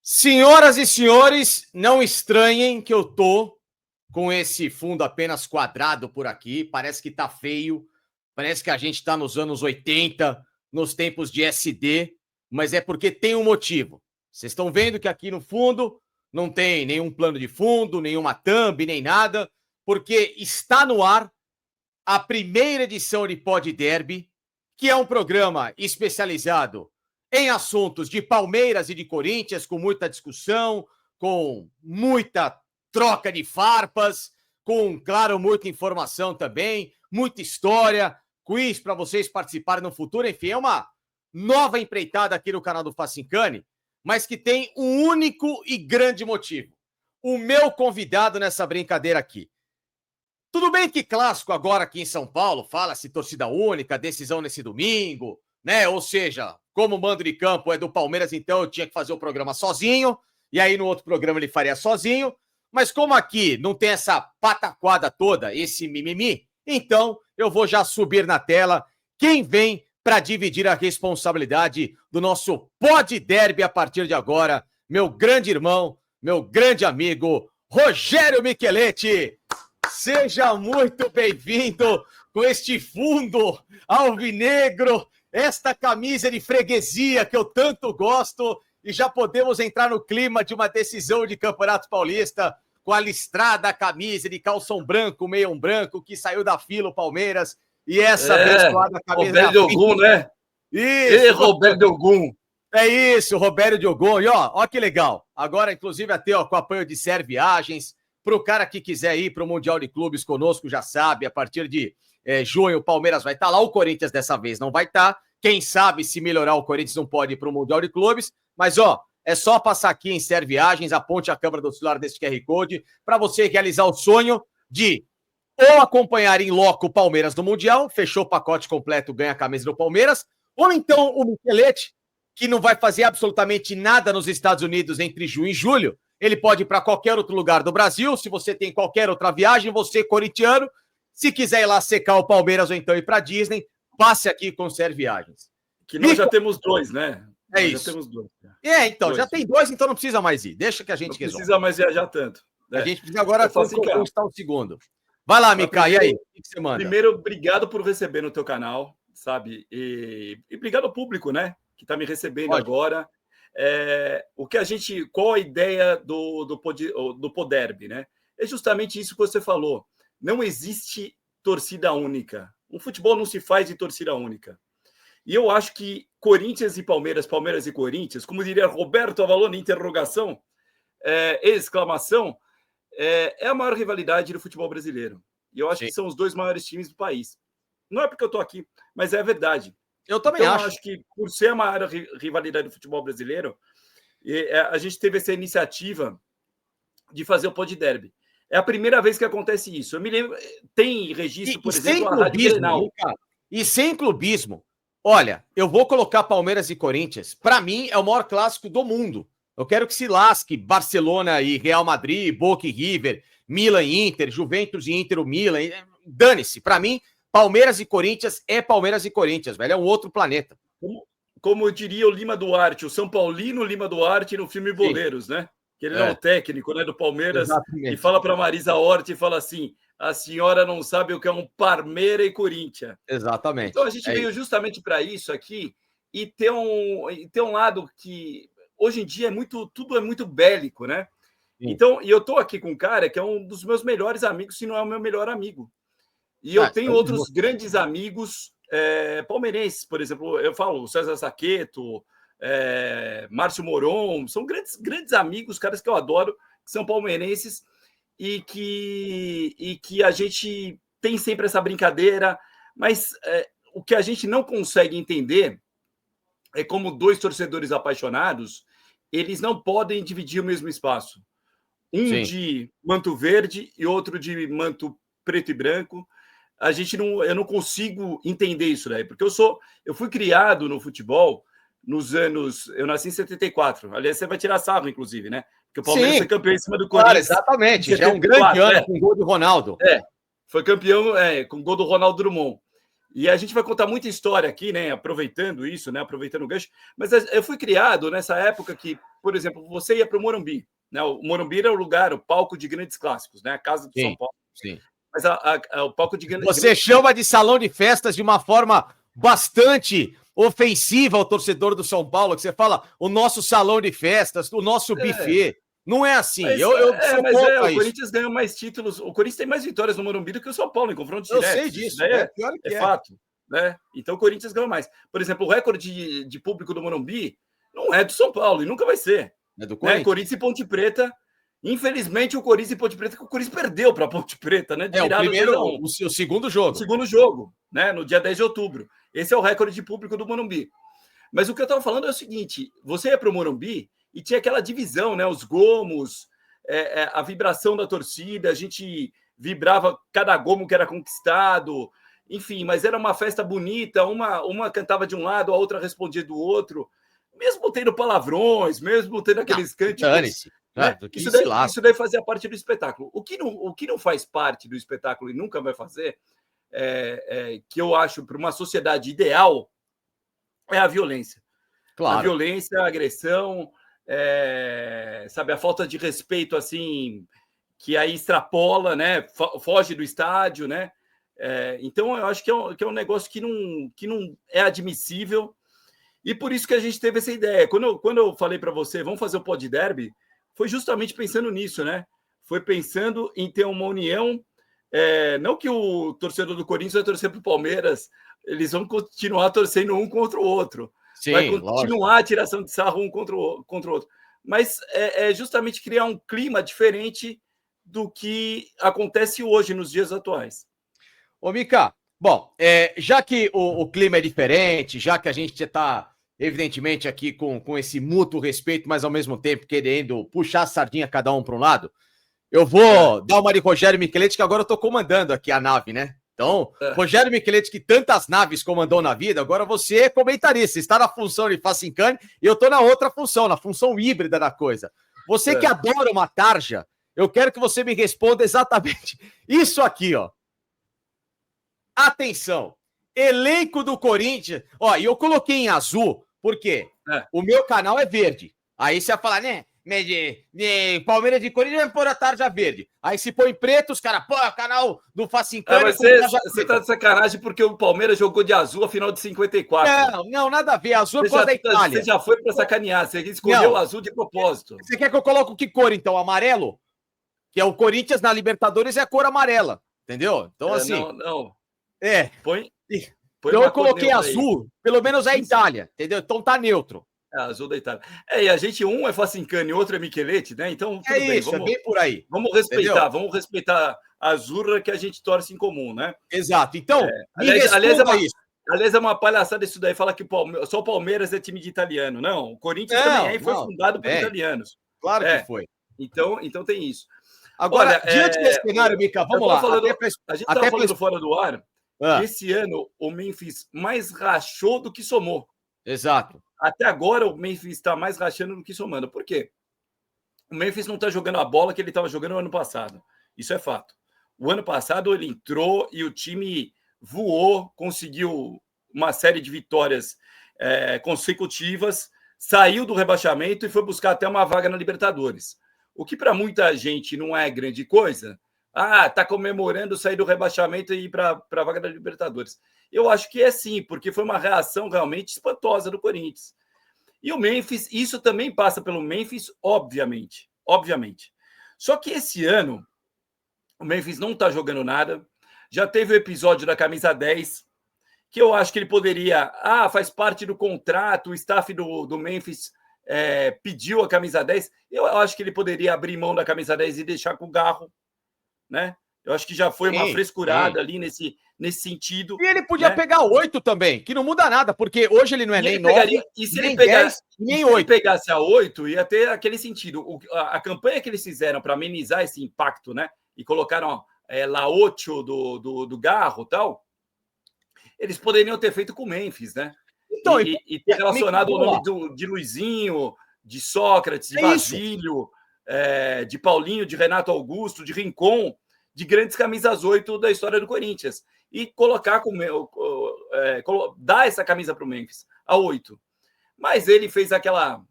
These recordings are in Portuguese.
Senhoras e senhores, não estranhem que eu tô com esse fundo apenas quadrado por aqui. Parece que tá feio. Parece que a gente tá nos anos 80, nos tempos de SD, mas é porque tem um motivo. Vocês estão vendo que aqui no fundo não tem nenhum plano de fundo, nenhuma thumb, nem nada, porque está no ar a primeira edição de Pod Derby, que é um programa especializado em assuntos de Palmeiras e de Corinthians, com muita discussão, com muita troca de farpas, com, claro, muita informação também, muita história, quiz para vocês participarem no futuro. Enfim, é uma nova empreitada aqui no canal do Facincani, mas que tem um único e grande motivo. O meu convidado nessa brincadeira aqui. Tudo bem que clássico agora aqui em São Paulo, fala-se torcida única, decisão nesse domingo, né? Ou seja, como o mando de campo é do Palmeiras, então eu tinha que fazer o programa sozinho, e aí no outro programa ele faria sozinho. Mas como aqui não tem essa pataquada toda, esse mimimi, então eu vou já subir na tela quem vem para dividir a responsabilidade do nosso Pod Derby a partir de agora, meu grande irmão, meu grande amigo, Rogério Micheletti. Seja muito bem-vindo com este fundo alvinegro, esta camisa de freguesia que eu tanto gosto, e já podemos entrar no clima de uma decisão de Campeonato Paulista com a listrada camisa de calção branco, meião branco, que saiu da fila o Palmeiras, e essa abençoada camisa... Roberto Diogun, né? Isso! Roberto Diogun! É isso, Roberto Diogun. E ó que legal. Agora, inclusive, até ó, com apoio de Ser Viagens, para o cara que quiser ir para o Mundial de Clubes conosco, já sabe, a partir de junho o Palmeiras vai estar lá, o Corinthians dessa vez não vai estar. Quem sabe, se melhorar, o Corinthians não pode ir para o Mundial de Clubes. Mas, ó, é só passar aqui em Ser Viagens, aponte a câmera do celular desse QR Code, para você realizar o sonho de ou acompanhar em loco o Palmeiras no Mundial, fechou o pacote completo, ganha a camisa do Palmeiras, ou então o Micheletti, que não vai fazer absolutamente nada nos Estados Unidos entre junho e julho. Ele pode ir para qualquer outro lugar do Brasil. Se você tem qualquer outra viagem, você, corintiano, se quiser ir lá secar o Palmeiras ou então ir para Disney, passe aqui com Ser Viagens. Que nós já temos dois, né? É nós isso. Já temos dois. Então, já tem dois, então não precisa mais ir. Deixa que a gente resolve. Não precisa mais viajar tanto. A gente precisa agora conquistar o segundo. Vai lá, Mica, e aí? O que você manda? Primeiro, obrigado por receber no teu canal, sabe? E obrigado ao público, né? Que está me recebendo agora. Qual a ideia do Poderby, né? É justamente isso que você falou. Não existe torcida única. O futebol não se faz de torcida única. E eu acho que Corinthians e Palmeiras, Palmeiras e Corinthians, como diria Roberto Avalone, interrogação, exclamação, é a maior rivalidade do futebol brasileiro. E eu acho que são os dois maiores times do país. Não é porque eu estou aqui, mas é a verdade. Eu também acho. Eu acho que, por ser a maior rivalidade do futebol brasileiro, a gente teve essa iniciativa de fazer o Pod Derby. É a primeira vez que acontece isso. Eu me lembro, tem registro, por exemplo, a Rádio Grenal. E sem clubismo. Olha, eu vou colocar Palmeiras e Corinthians. Para mim, é o maior clássico do mundo. Eu quero que se lasque Barcelona e Real Madrid, Boca e River, Milan e Inter, Juventus e Inter, o Milan. Dane-se. Para mim, Palmeiras e Corinthians é Palmeiras e Corinthians, velho. É um outro planeta. Como diria o Lima Duarte, o São Paulino Lima Duarte no filme Boleiros, né? Que ele é o técnico, né, do Palmeiras. Exatamente. E fala para Marisa Hort e fala assim: a senhora não sabe o que é um Parmeira e Corinthians. Exatamente. Então a gente veio justamente para isso aqui e ter um lado que hoje em dia tudo é muito bélico, né? Sim. Então, e eu tô aqui com um cara que é um dos meus melhores amigos, se não é o meu melhor amigo. E eu tenho outros grandes amigos palmeirenses, por exemplo, eu falo o César Saqueto, Márcio Moron, são grandes amigos, caras que eu adoro, que são palmeirenses e que a gente tem sempre essa brincadeira, mas o que a gente não consegue entender é como dois torcedores apaixonados, eles não podem dividir o mesmo espaço. Um de manto verde e outro de manto preto e branco. Eu não consigo entender isso daí, porque eu fui criado no futebol nos anos... Eu nasci em 74. Aliás, você vai tirar sarro, inclusive, né? Porque o Palmeiras foi campeão em cima do Corinthians. Claro, exatamente. Já é um grande ano com gol do Ronaldo. Foi campeão com gol do Ronaldo Drummond. E a gente vai contar muita história aqui, né? Aproveitando isso, né? Aproveitando o gancho. Mas eu fui criado nessa época que, por exemplo, você ia para o Morumbi, né? O Morumbi era o lugar, o palco de grandes clássicos, né? A casa do São Paulo. Sim. Mas o palco de grandes. Você chama de salão de festas de uma forma bastante ofensiva ao torcedor do São Paulo, que você fala o nosso salão de festas, o nosso buffet. Não é assim. Mas, eu sou contra o isso. Corinthians ganhou mais títulos. O Corinthians tem mais vitórias no Morumbi do que o São Paulo em confrontos diretos. Eu sei disso. É fato. Né? Então o Corinthians ganhou mais. Por exemplo, o recorde de público do Morumbi não é do São Paulo e nunca vai ser. É do Corinthians. Né? Corinthians e Ponte Preta. Infelizmente, o Corinthians e Ponte Preta, que o Corinthians perdeu para a Ponte Preta, né? O segundo jogo. O segundo jogo, né? No dia 10 de outubro. Esse é o recorde de público do Morumbi. Mas o que eu estava falando é o seguinte: você ia para o Morumbi e tinha aquela divisão, né? Os gomos, a vibração da torcida, a gente vibrava cada gomo que era conquistado, enfim, mas era uma festa bonita, uma cantava de um lado, a outra respondia do outro, mesmo tendo palavrões, mesmo tendo aqueles cânticos. Né? Isso daí fazia parte do espetáculo. O que não faz parte do espetáculo e nunca vai fazer, que eu acho para uma sociedade ideal, é a violência. Claro. A violência, a agressão, sabe, a falta de respeito, assim, que aí extrapola, né? Foge do estádio, né? Então, eu acho que é um negócio que não é admissível, e por isso que a gente teve essa ideia. Quando eu falei para você, vamos fazer o Pod Derby, foi justamente pensando nisso, né? Foi pensando em ter uma união, não que o torcedor do Corinthians vai torcer para o Palmeiras, eles vão continuar torcendo um contra o outro. Sim, vai continuar lógico. A tiração de sarro um contra o outro. Mas é justamente criar um clima diferente do que acontece hoje, nos dias atuais. Ô, Mica, bom, já que o clima é diferente, já que a gente está, evidentemente, aqui com esse mútuo respeito, mas ao mesmo tempo querendo puxar a sardinha cada um para um lado, eu vou dar uma de Rogério Micheletti, que agora eu estou comandando aqui a nave, né? Então, Rogério Micheletti, que tantas naves comandou na vida, agora você é comentarista, está na função de Facincani e eu estou na outra função, na função híbrida da coisa. Você que adora uma tarja, eu quero que você me responda exatamente isso aqui, ó. Atenção, elenco do Corinthians, ó, e eu coloquei em azul, porque o meu canal é verde. Aí você vai falar, né? De Palmeiras de Corinthians vai pôr a tarja verde. Aí se põe preto, os caras, pô, o canal do Facincani. Você tá de sacanagem porque o Palmeiras jogou de azul a final de 54. Não, nada a ver. Azul é da Itália. Você já foi pra sacanear, você escolheu o azul de propósito. Você quer que eu coloque que cor, então? Amarelo? Que é o Corinthians na Libertadores é a cor amarela. Entendeu? Então, assim. Não. Põe então eu coloquei azul, aí. Pelo menos é a Itália, entendeu? Então tá neutro. Azul da Itália. E a gente, um é Facincani, outro é Micheletti, né? Então, tudo bem. Isso, é bem por aí. Vamos respeitar a azurra que a gente torce em comum, né? Exato. Então, aliás, é uma palhaçada isso daí, falar que só o Palmeiras é time de italiano. Não, o Corinthians também foi fundado por italianos. Claro que foi. Então tem isso. Agora, diante desse cenário, Mica, vamos lá. A gente tá falando fora do ar. Esse ano, o Memphis mais rachou do que somou. Exato. Até agora, o Memphis está mais rachando do que somando. Por quê? O Memphis não está jogando a bola que ele estava jogando no ano passado. Isso é fato. O ano passado, ele entrou e o time voou, conseguiu uma série de vitórias consecutivas, saiu do rebaixamento e foi buscar até uma vaga na Libertadores. O que para muita gente não é grande coisa. Tá comemorando sair do rebaixamento e ir para a vaga da Libertadores. Eu acho que é sim, porque foi uma reação realmente espantosa do Corinthians. E o Memphis, isso também passa pelo Memphis, obviamente. Só que esse ano, o Memphis não está jogando nada. Já teve o episódio da camisa 10, que eu acho que ele poderia... faz parte do contrato, o staff do Memphis pediu a camisa 10. Eu acho que ele poderia abrir mão da camisa 10 e deixar com o Garro, né? Eu acho que já foi uma frescurada ali nesse sentido. E ele podia pegar 8 também, que não muda nada, porque hoje ele não é nem 9, nem 10, nem 8. Se ele pegasse a 8, ia ter aquele sentido. A campanha que eles fizeram para amenizar esse impacto, né? E colocaram La 8 do Garro e tal, eles poderiam ter feito com o Memphis, né? Então, e ter relacionado o nome de Luizinho, de Sócrates, de Basílio, de Paulinho, de Renato Augusto, de Rincon, de grandes camisas 8 da história do Corinthians. E colocar dar essa camisa para o Memphis a 8. Mas ele fez aquela...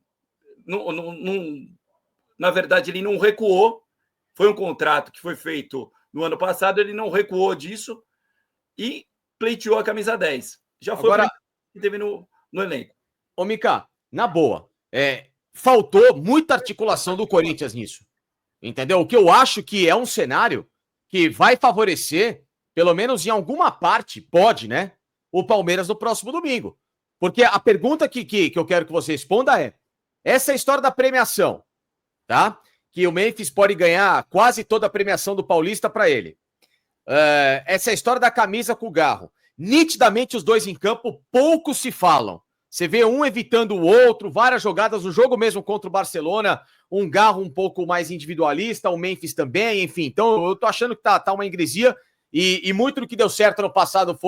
na verdade, ele não recuou. Foi um contrato que foi feito no ano passado, ele não recuou disso e pleiteou a camisa 10. Já foi agora que teve no elenco. Ô, Mika, na boa, faltou muita articulação do Corinthians nisso. Entendeu? O que eu acho que é um cenário que vai favorecer, pelo menos em alguma parte, pode, né? O Palmeiras no próximo domingo. Porque a pergunta que eu quero que você responda é: essa história da premiação, tá? Que o Memphis pode ganhar quase toda a premiação do Paulista para ele. Essa história da camisa com o Garro. Nitidamente os dois em campo pouco se falam. Você vê um evitando o outro, várias jogadas no jogo mesmo contra o Barcelona, um Garro um pouco mais individualista, o Memphis também, enfim. Então eu tô achando que tá uma ingresia e muito do que deu certo no passado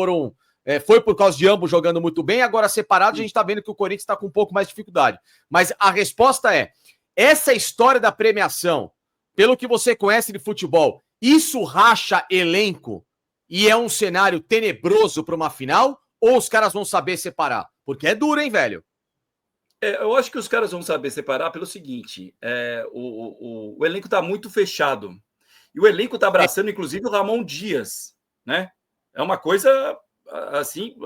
foi por causa de ambos jogando muito bem, agora separados a gente tá vendo que o Corinthians tá com um pouco mais de dificuldade. Mas a resposta é, essa história da premiação, pelo que você conhece de futebol, isso racha elenco e é um cenário tenebroso para uma final? Ou os caras vão saber separar? Porque é duro, hein, velho? Eu acho que os caras vão saber separar pelo seguinte: o elenco está muito fechado. E o elenco está abraçando, inclusive, o Ramon Dias, né? É uma coisa assim.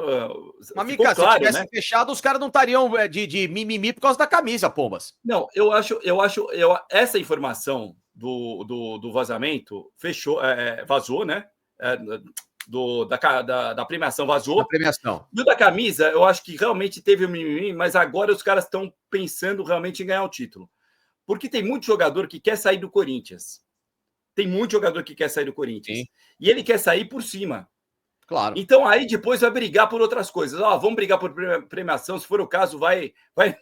Mas, Mica, claro, se tivesse, né, fechado, os caras não estariam de mimimi por causa da camisa, pombas. Não, essa informação do vazamento vazou, né? Da premiação vazou. Da premiação. E o da camisa, eu acho que realmente teve um mimimi, mas agora os caras estão pensando realmente em ganhar o título. Porque tem muito jogador que quer sair do Corinthians. Tem muito jogador que quer sair do Corinthians. Sim. E ele quer sair por cima. Claro. Então aí depois vai brigar por outras coisas. Vamos brigar por premiação, se for o caso, vai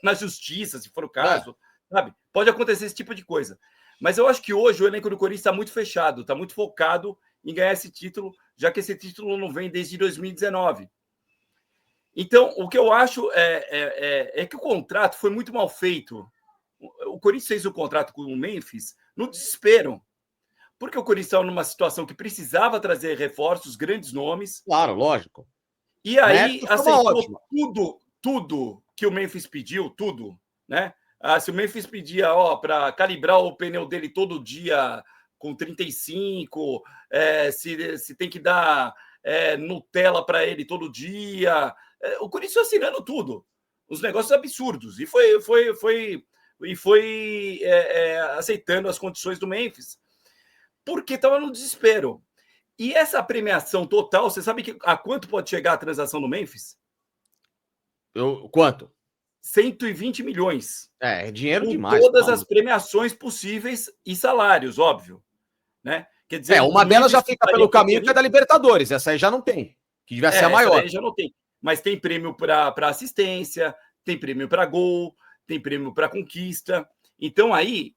na justiça, se for o caso. Sabe? Pode acontecer esse tipo de coisa. Mas eu acho que hoje o elenco do Corinthians está muito fechado, está muito focado em ganhar esse título, já que esse título não vem desde 2019. Então, o que eu acho é que o contrato foi muito mal feito. O Corinthians fez o contrato com o Memphis no desespero, porque o Corinthians estava numa situação que precisava trazer reforços, grandes nomes. Claro, lógico. E aí aceitou tudo que o Memphis pediu, tudo, né? Se o Memphis pedia para calibrar o pneu dele todo dia com 35, se tem que dar Nutella para ele todo dia. O Corinthians assinando tudo. Os negócios absurdos. E foi aceitando as condições do Memphis, porque estava no desespero. E essa premiação total, você sabe a quanto pode chegar a transação do Memphis? Quanto? 120 milhões. É dinheiro com demais. Todas as premiações possíveis e salários, óbvio. Né? Quer dizer, uma delas já fica pelo caminho, que é da Libertadores. Essa aí já não tem, que devia ser a maior. Essa aí já não tem. Mas tem prêmio para assistência, tem prêmio para gol, tem prêmio para conquista. Então aí,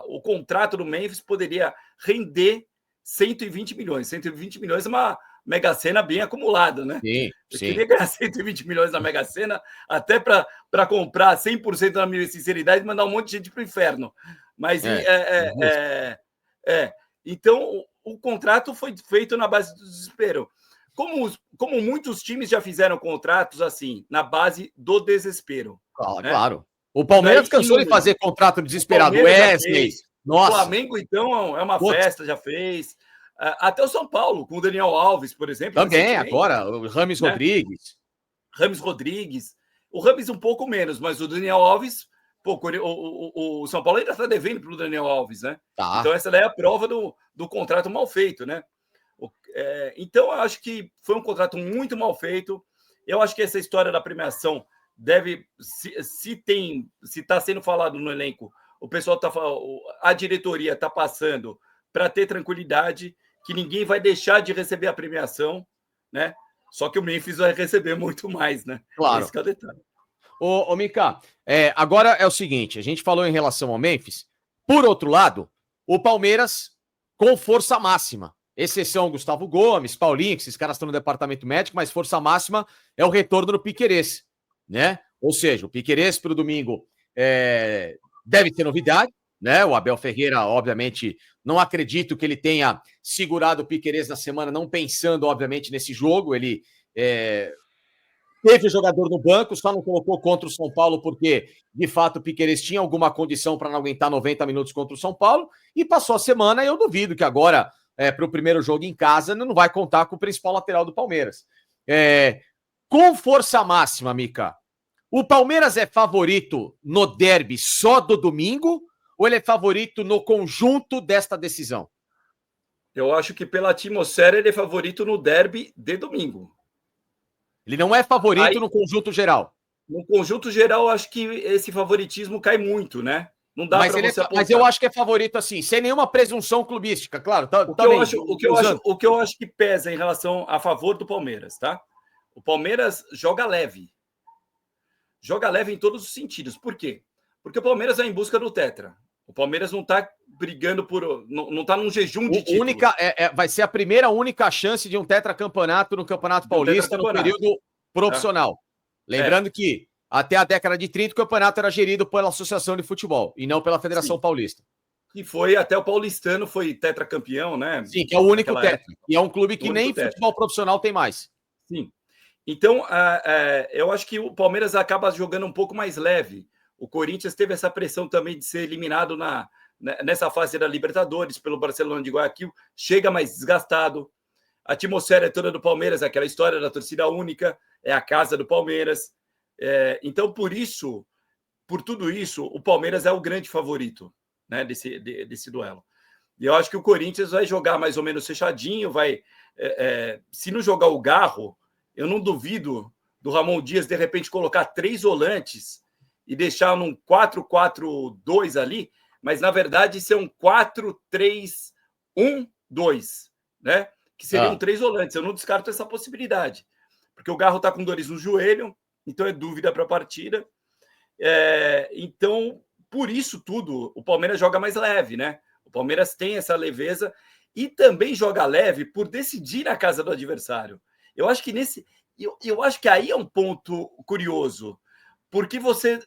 o contrato do Memphis poderia render 120 milhões. 120 milhões é uma Mega Sena bem acumulada, né? Sim. Eu queria ganhar 120 milhões na Mega Sena, até para comprar 100% da minha sinceridade e mandar um monte de gente para o inferno. Mas então o contrato foi feito na base do desespero. Como muitos times já fizeram contratos assim, na base do desespero. Claro. O Palmeiras cansou de fazer contrato desesperado. Wesley. Nossa. O Flamengo, então, é uma festa, já fez. Até o São Paulo, com o Daniel Alves, por exemplo. Também, agora, o Rames Rodrigues. Rames Rodrigues. O Rames um pouco menos, mas o Daniel Alves... o São Paulo ainda está devendo para o Daniel Alves, né? Tá. Então, essa daí é a prova do contrato mal feito, né? Então, eu acho que foi um contrato muito mal feito. Eu acho que essa história da premiação deve... Se está sendo falado no elenco, o pessoal a diretoria está passando para ter tranquilidade, que ninguém vai deixar de receber a premiação, né? Só que o Memphis vai receber muito mais, né? Claro. Esse que é o detalhe. Ô Mika, agora é o seguinte, a gente falou em relação ao Memphis, por outro lado, o Palmeiras com força máxima, exceção Gustavo Gomes, Paulinho, que esses caras estão no departamento médico, mas força máxima é o retorno do Piquerez, né? Ou seja, o Piquerez para o domingo deve ter novidade, né? O Abel Ferreira, obviamente, não acredito que ele tenha segurado o Piquerez na semana, não pensando, obviamente, nesse jogo, ele Teve jogador no banco, só não colocou contra o São Paulo porque, de fato, o Piquerez tinha alguma condição para não aguentar 90 minutos contra o São Paulo e passou a semana. E eu duvido que agora, para o primeiro jogo em casa, não vai contar com o principal lateral do Palmeiras. Com força máxima, Mica, o Palmeiras é favorito no derby só do domingo ou ele é favorito no conjunto desta decisão? Eu acho que pela atmosfera ele é favorito no derby de domingo. Ele não é favorito no conjunto geral. No conjunto geral, eu acho que esse favoritismo cai muito, né? Não dá para você apontar. Mas eu acho que é favorito assim, sem nenhuma presunção clubística, claro. O que eu acho que pesa em relação a favor do Palmeiras, tá? O Palmeiras joga leve. Joga leve em todos os sentidos. Por quê? Porque o Palmeiras vai em busca do Tetra. O Palmeiras não está brigando por... Não está num jejum de títulos. Vai ser a primeira única chance de um tetracampeonato no Campeonato Paulista no período profissional. Lembrando que até a década de 30 o campeonato era gerido pela Associação de Futebol e não pela Federação Paulista. E foi até o paulistano, foi tetracampeão, né? Sim, que é o único tetra. E é um clube que nem futebol profissional tem mais. Sim. Então, eu acho que o Palmeiras acaba jogando um pouco mais leve. O Corinthians teve essa pressão também de ser eliminado nessa fase da Libertadores pelo Barcelona de Guayaquil, chega mais desgastado. A atmosfera é toda do Palmeiras, aquela história da torcida única, é a casa do Palmeiras. Então, por tudo isso, o Palmeiras é o grande favorito, né, desse duelo. E eu acho que o Corinthians vai jogar mais ou menos fechadinho, se não jogar o Garro, eu não duvido do Ramon Dias, de repente, colocar 3 volantes e deixar num 4-4-2 ali, mas, na verdade, ser um 4-3-1-2, né? Que seriam 3 volantes. Eu não descarto essa possibilidade, porque o Garro está com dores no joelho, então é dúvida para a partida. Então, por isso tudo, o Palmeiras joga mais leve, né? O Palmeiras tem essa leveza e também joga leve por decidir na casa do adversário. Eu acho que eu acho que aí é um ponto curioso, porque você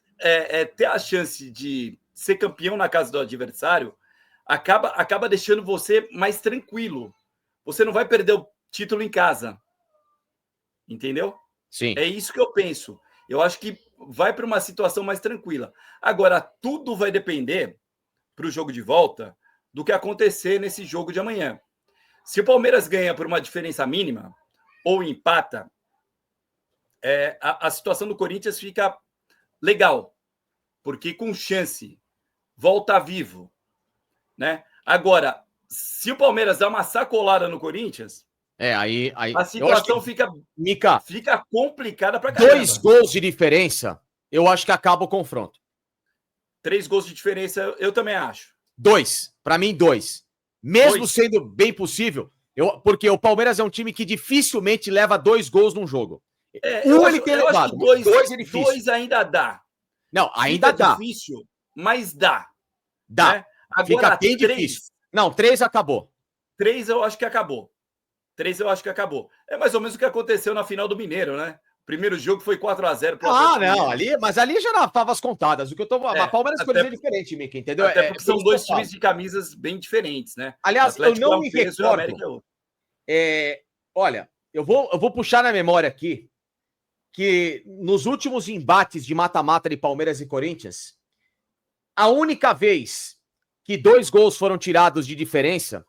ter a chance de ser campeão na casa do adversário acaba deixando você mais tranquilo. Você não vai perder o título em casa. Entendeu? Sim. É isso que eu penso. Eu acho que vai para uma situação mais tranquila. Agora, tudo vai depender para o jogo de volta do que acontecer nesse jogo de amanhã. Se o Palmeiras ganha por uma diferença mínima ou empata, a situação do Corinthians fica legal, porque com chance volta vivo, né? Agora, se o Palmeiras dá uma sacolada no Corinthians, aí a situação fica complicada para caramba. 2 gols de diferença, eu acho que acaba o confronto. 3 gols de diferença, eu também acho. 2, para mim 2. Mesmo sendo bem possível, porque o Palmeiras é um time que dificilmente leva 2 gols num jogo. Ele tem levado. 2 ainda dá. Não, ainda dá. Difícil, mas dá. Dá. Né? Agora, fica bem difícil. Não, 3 acabou. 3 eu acho que acabou. É mais ou menos o que aconteceu na final do Mineiro, né? O primeiro jogo foi 4-0. Mas ali já era favas contadas. O que eu tô. A Palmeiras foi é diferente, Mica, entendeu? Até porque são 2 times de camisas bem diferentes, né? Aliás, eu não me recordo. Olha, eu vou puxar na memória aqui que nos últimos embates de mata-mata de Palmeiras e Corinthians, a única vez que 2 gols foram tirados de diferença,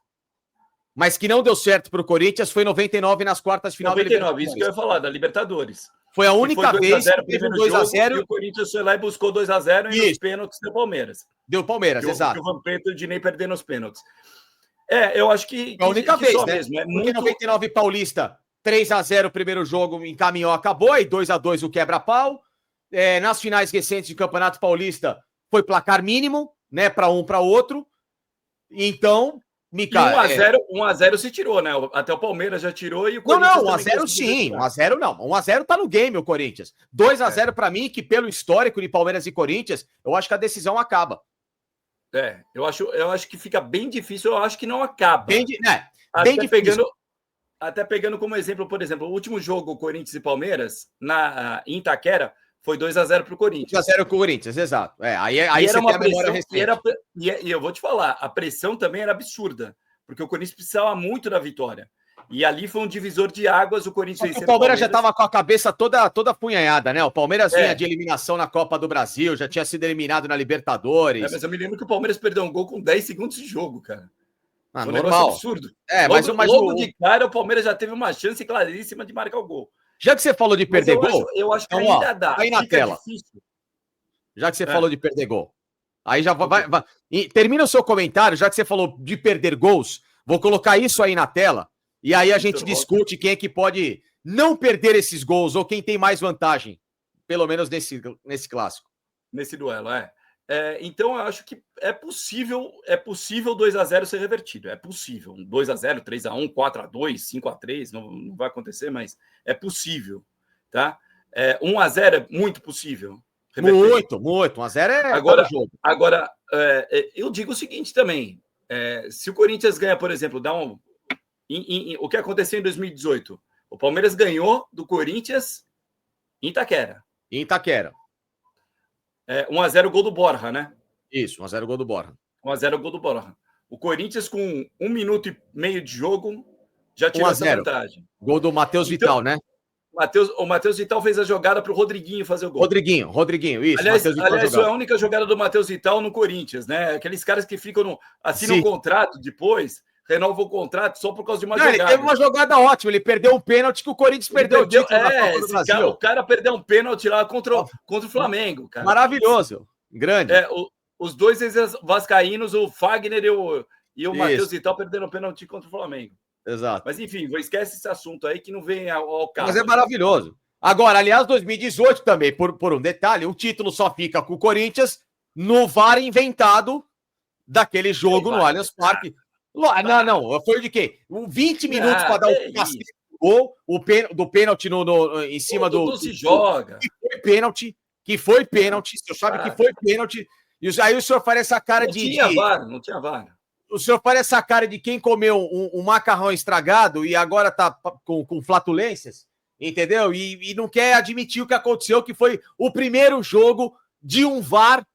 mas que não deu certo para o Corinthians, foi em 99 nas quartas de final 99, isso que eu ia falar, da Libertadores. Foi a única vez que teve 2-0 e o Corinthians foi lá e buscou 2-0 e nos pênaltis deu Palmeiras. Deu Palmeiras, exato. O Vampeta e o Dinei perderam os pênaltis. Eu acho que a única vez, né? Mesmo. Porque 99 Paulista, 3-0 o primeiro jogo, encaminhou, acabou, e 2-2 o quebra-pau. Nas finais recentes de Campeonato Paulista, foi placar mínimo, né, para um para outro. Então, Mica, 1-0 se tirou, né? Até o Palmeiras já tirou e o Corinthians. Não, 1-0 sim. 1-0 não. 1-0 tá no game o Corinthians. 2-0 para mim, que pelo histórico de Palmeiras e Corinthians, eu acho que a decisão acaba. Eu acho que fica bem difícil, eu acho que não acaba. Bem até pegando como exemplo, por exemplo, o último jogo Corinthians e Palmeiras em Itaquera foi 2-0 para o Corinthians. 2-0 com o Corinthians, exato. Aí era uma pressão, e eu vou te falar, a pressão também era absurda, porque o Corinthians precisava muito da vitória. E ali foi um divisor de águas, o Corinthians... O Palmeiras já estava com a cabeça toda apunhanhada, né? O Palmeiras vinha de eliminação na Copa do Brasil, já tinha sido eliminado na Libertadores. Mas eu me lembro que o Palmeiras perdeu um gol com 10 segundos de jogo, cara. Foi um negócio absurdo. Logo de cara, o Palmeiras já teve uma chance claríssima de marcar o gol. Já que você falou de perder gol... eu acho que então, ainda dá. Aí na tela. Difícil. Já que você falou de perder gol. Aí já vai. Termina o seu comentário, já que você falou de perder gols. Vou colocar isso aí na tela. E aí a gente discute quem é que pode não perder esses gols ou quem tem mais vantagem. Pelo menos nesse clássico. Nesse duelo, então eu acho que é possível 2-0 ser revertido. É possível. 2-0, 3-1, 4-2, 5-3, não vai acontecer, mas é possível. Tá? 1-0 é muito possível. Muito. 1-0 é agora, jogo. Agora, eu digo o seguinte também. Se o Corinthians ganha, por exemplo, o que aconteceu em 2018? O Palmeiras ganhou do Corinthians em Itaquera. 1-0 gol do Borja, né? Isso, 1-0 gol do Borja. 1-0 gol do Borja. O Corinthians, com 1 minuto e meio de jogo, já tirou essa vantagem. Gol do Matheus Vital, né? O Matheus Vital fez a jogada para o Rodriguinho fazer o gol. Rodriguinho, isso. Aliás, foi a única jogada do Matheus Vital no Corinthians, né? Aqueles caras que ficam assinam um contrato depois, renovam o contrato só por causa de uma jogada. Ele teve uma jogada ótima, ele perdeu um pênalti que o Corinthians perdeu o título na Copa do Brasil. O cara perdeu um pênalti lá contra o Flamengo, cara. Maravilhoso, grande. Os dois vascaínos, o Fagner e o Matheus Vital perderam o pênalti contra o Flamengo. Exato. Mas enfim, esquece esse assunto aí que não vem ao caso. Mas é maravilhoso. Agora, aliás, 2018 também, por um detalhe, o título só fica com o Corinthians no VAR inventado daquele jogo no Allianz Parque. Não, foi de quê? 20 minutos para dar o cacete do gol, do pênalti em cima do... se joga. Que foi pênalti, o senhor sabe que foi pênalti, e aí o senhor faz essa cara Não tinha VAR. O senhor faz essa cara de quem comeu um macarrão estragado e agora tá com flatulências, entendeu? E não quer admitir o que aconteceu, que foi o primeiro jogo de um VAR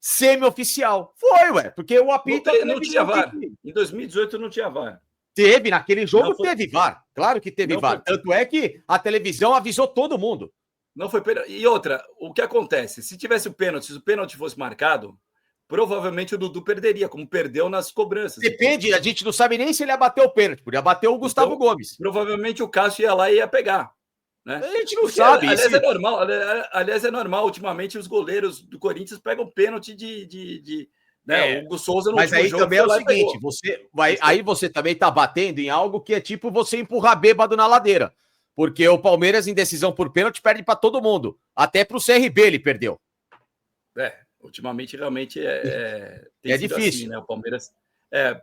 semi-oficial. Foi, porque o apito... Não tinha VAR. Em 2018 não tinha VAR. Teve, naquele jogo teve VAR. Claro que teve VAR. Tanto é que a televisão avisou todo mundo. Não foi pênalti. E outra, o que acontece? Se tivesse o pênalti, se o pênalti fosse marcado, provavelmente o Dudu perderia, como perdeu nas cobranças. Depende, a gente não sabe nem se ele ia bater o pênalti. Podia bater o Gustavo Gomes. Provavelmente o Cássio ia lá e ia pegar. Né? A gente não sabe. Aliás, é normal. Ultimamente, os goleiros do Corinthians pegam pênalti né? O Hugo Souza no Mas aí jogo também é o seguinte, aí você também tá batendo em algo que é tipo você empurrar bêbado na ladeira. Porque o Palmeiras, em decisão por pênalti, perde para todo mundo. Até pro CRB ele perdeu. Ultimamente, realmente, tem sido difícil. Assim, né? O Palmeiras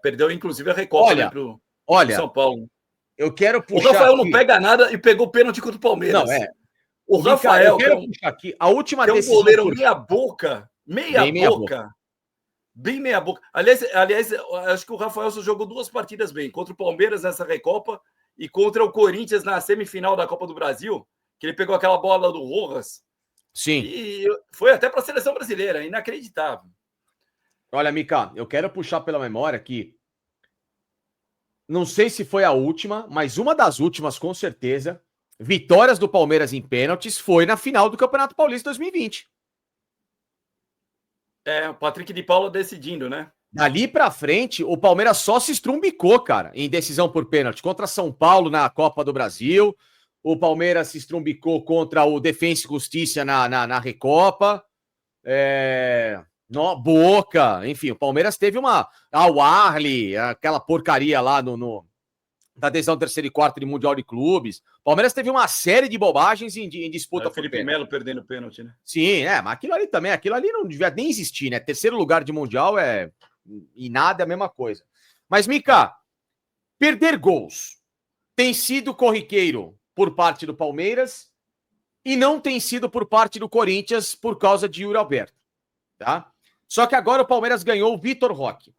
perdeu, inclusive, a Recopa pro São Paulo. Eu quero puxar. O Rafael não pega nada e pegou o pênalti contra o Palmeiras. Não, O Rafael, eu quero puxar aqui. A última decisão. É um goleiro meia-boca. Bem meia-boca. Aliás, acho que o Rafael só jogou 2 partidas bem. Contra o Palmeiras nessa Recopa e contra o Corinthians na semifinal da Copa do Brasil, que ele pegou aquela bola do Rojas. Sim. E foi até para a seleção brasileira. Inacreditável. Olha, Mica, eu quero puxar pela memória que não sei se foi a última, mas uma das últimas, com certeza, vitórias do Palmeiras em pênaltis foi na final do Campeonato Paulista 2020. O Patrick de Paula decidindo, né? Dali pra frente, o Palmeiras só se estrumbicou, cara, em decisão por pênalti. Contra São Paulo na Copa do Brasil, o Palmeiras se estrumbicou contra o Defensa e Justiça na Recopa. Boca, enfim, o Palmeiras teve o Arli, aquela porcaria lá da decisão terceiro e quarto de Mundial de Clubes. O Palmeiras teve uma série de bobagens em disputa. O Felipe Melo perdendo pênalti, né? Sim, mas aquilo ali não devia nem existir, né? Terceiro lugar de Mundial e nada é a mesma coisa. Mas, Mica, perder gols tem sido corriqueiro por parte do Palmeiras e não tem sido por parte do Corinthians por causa de Yuri Alberto, tá? Só que agora o Palmeiras ganhou o Vitor Roque.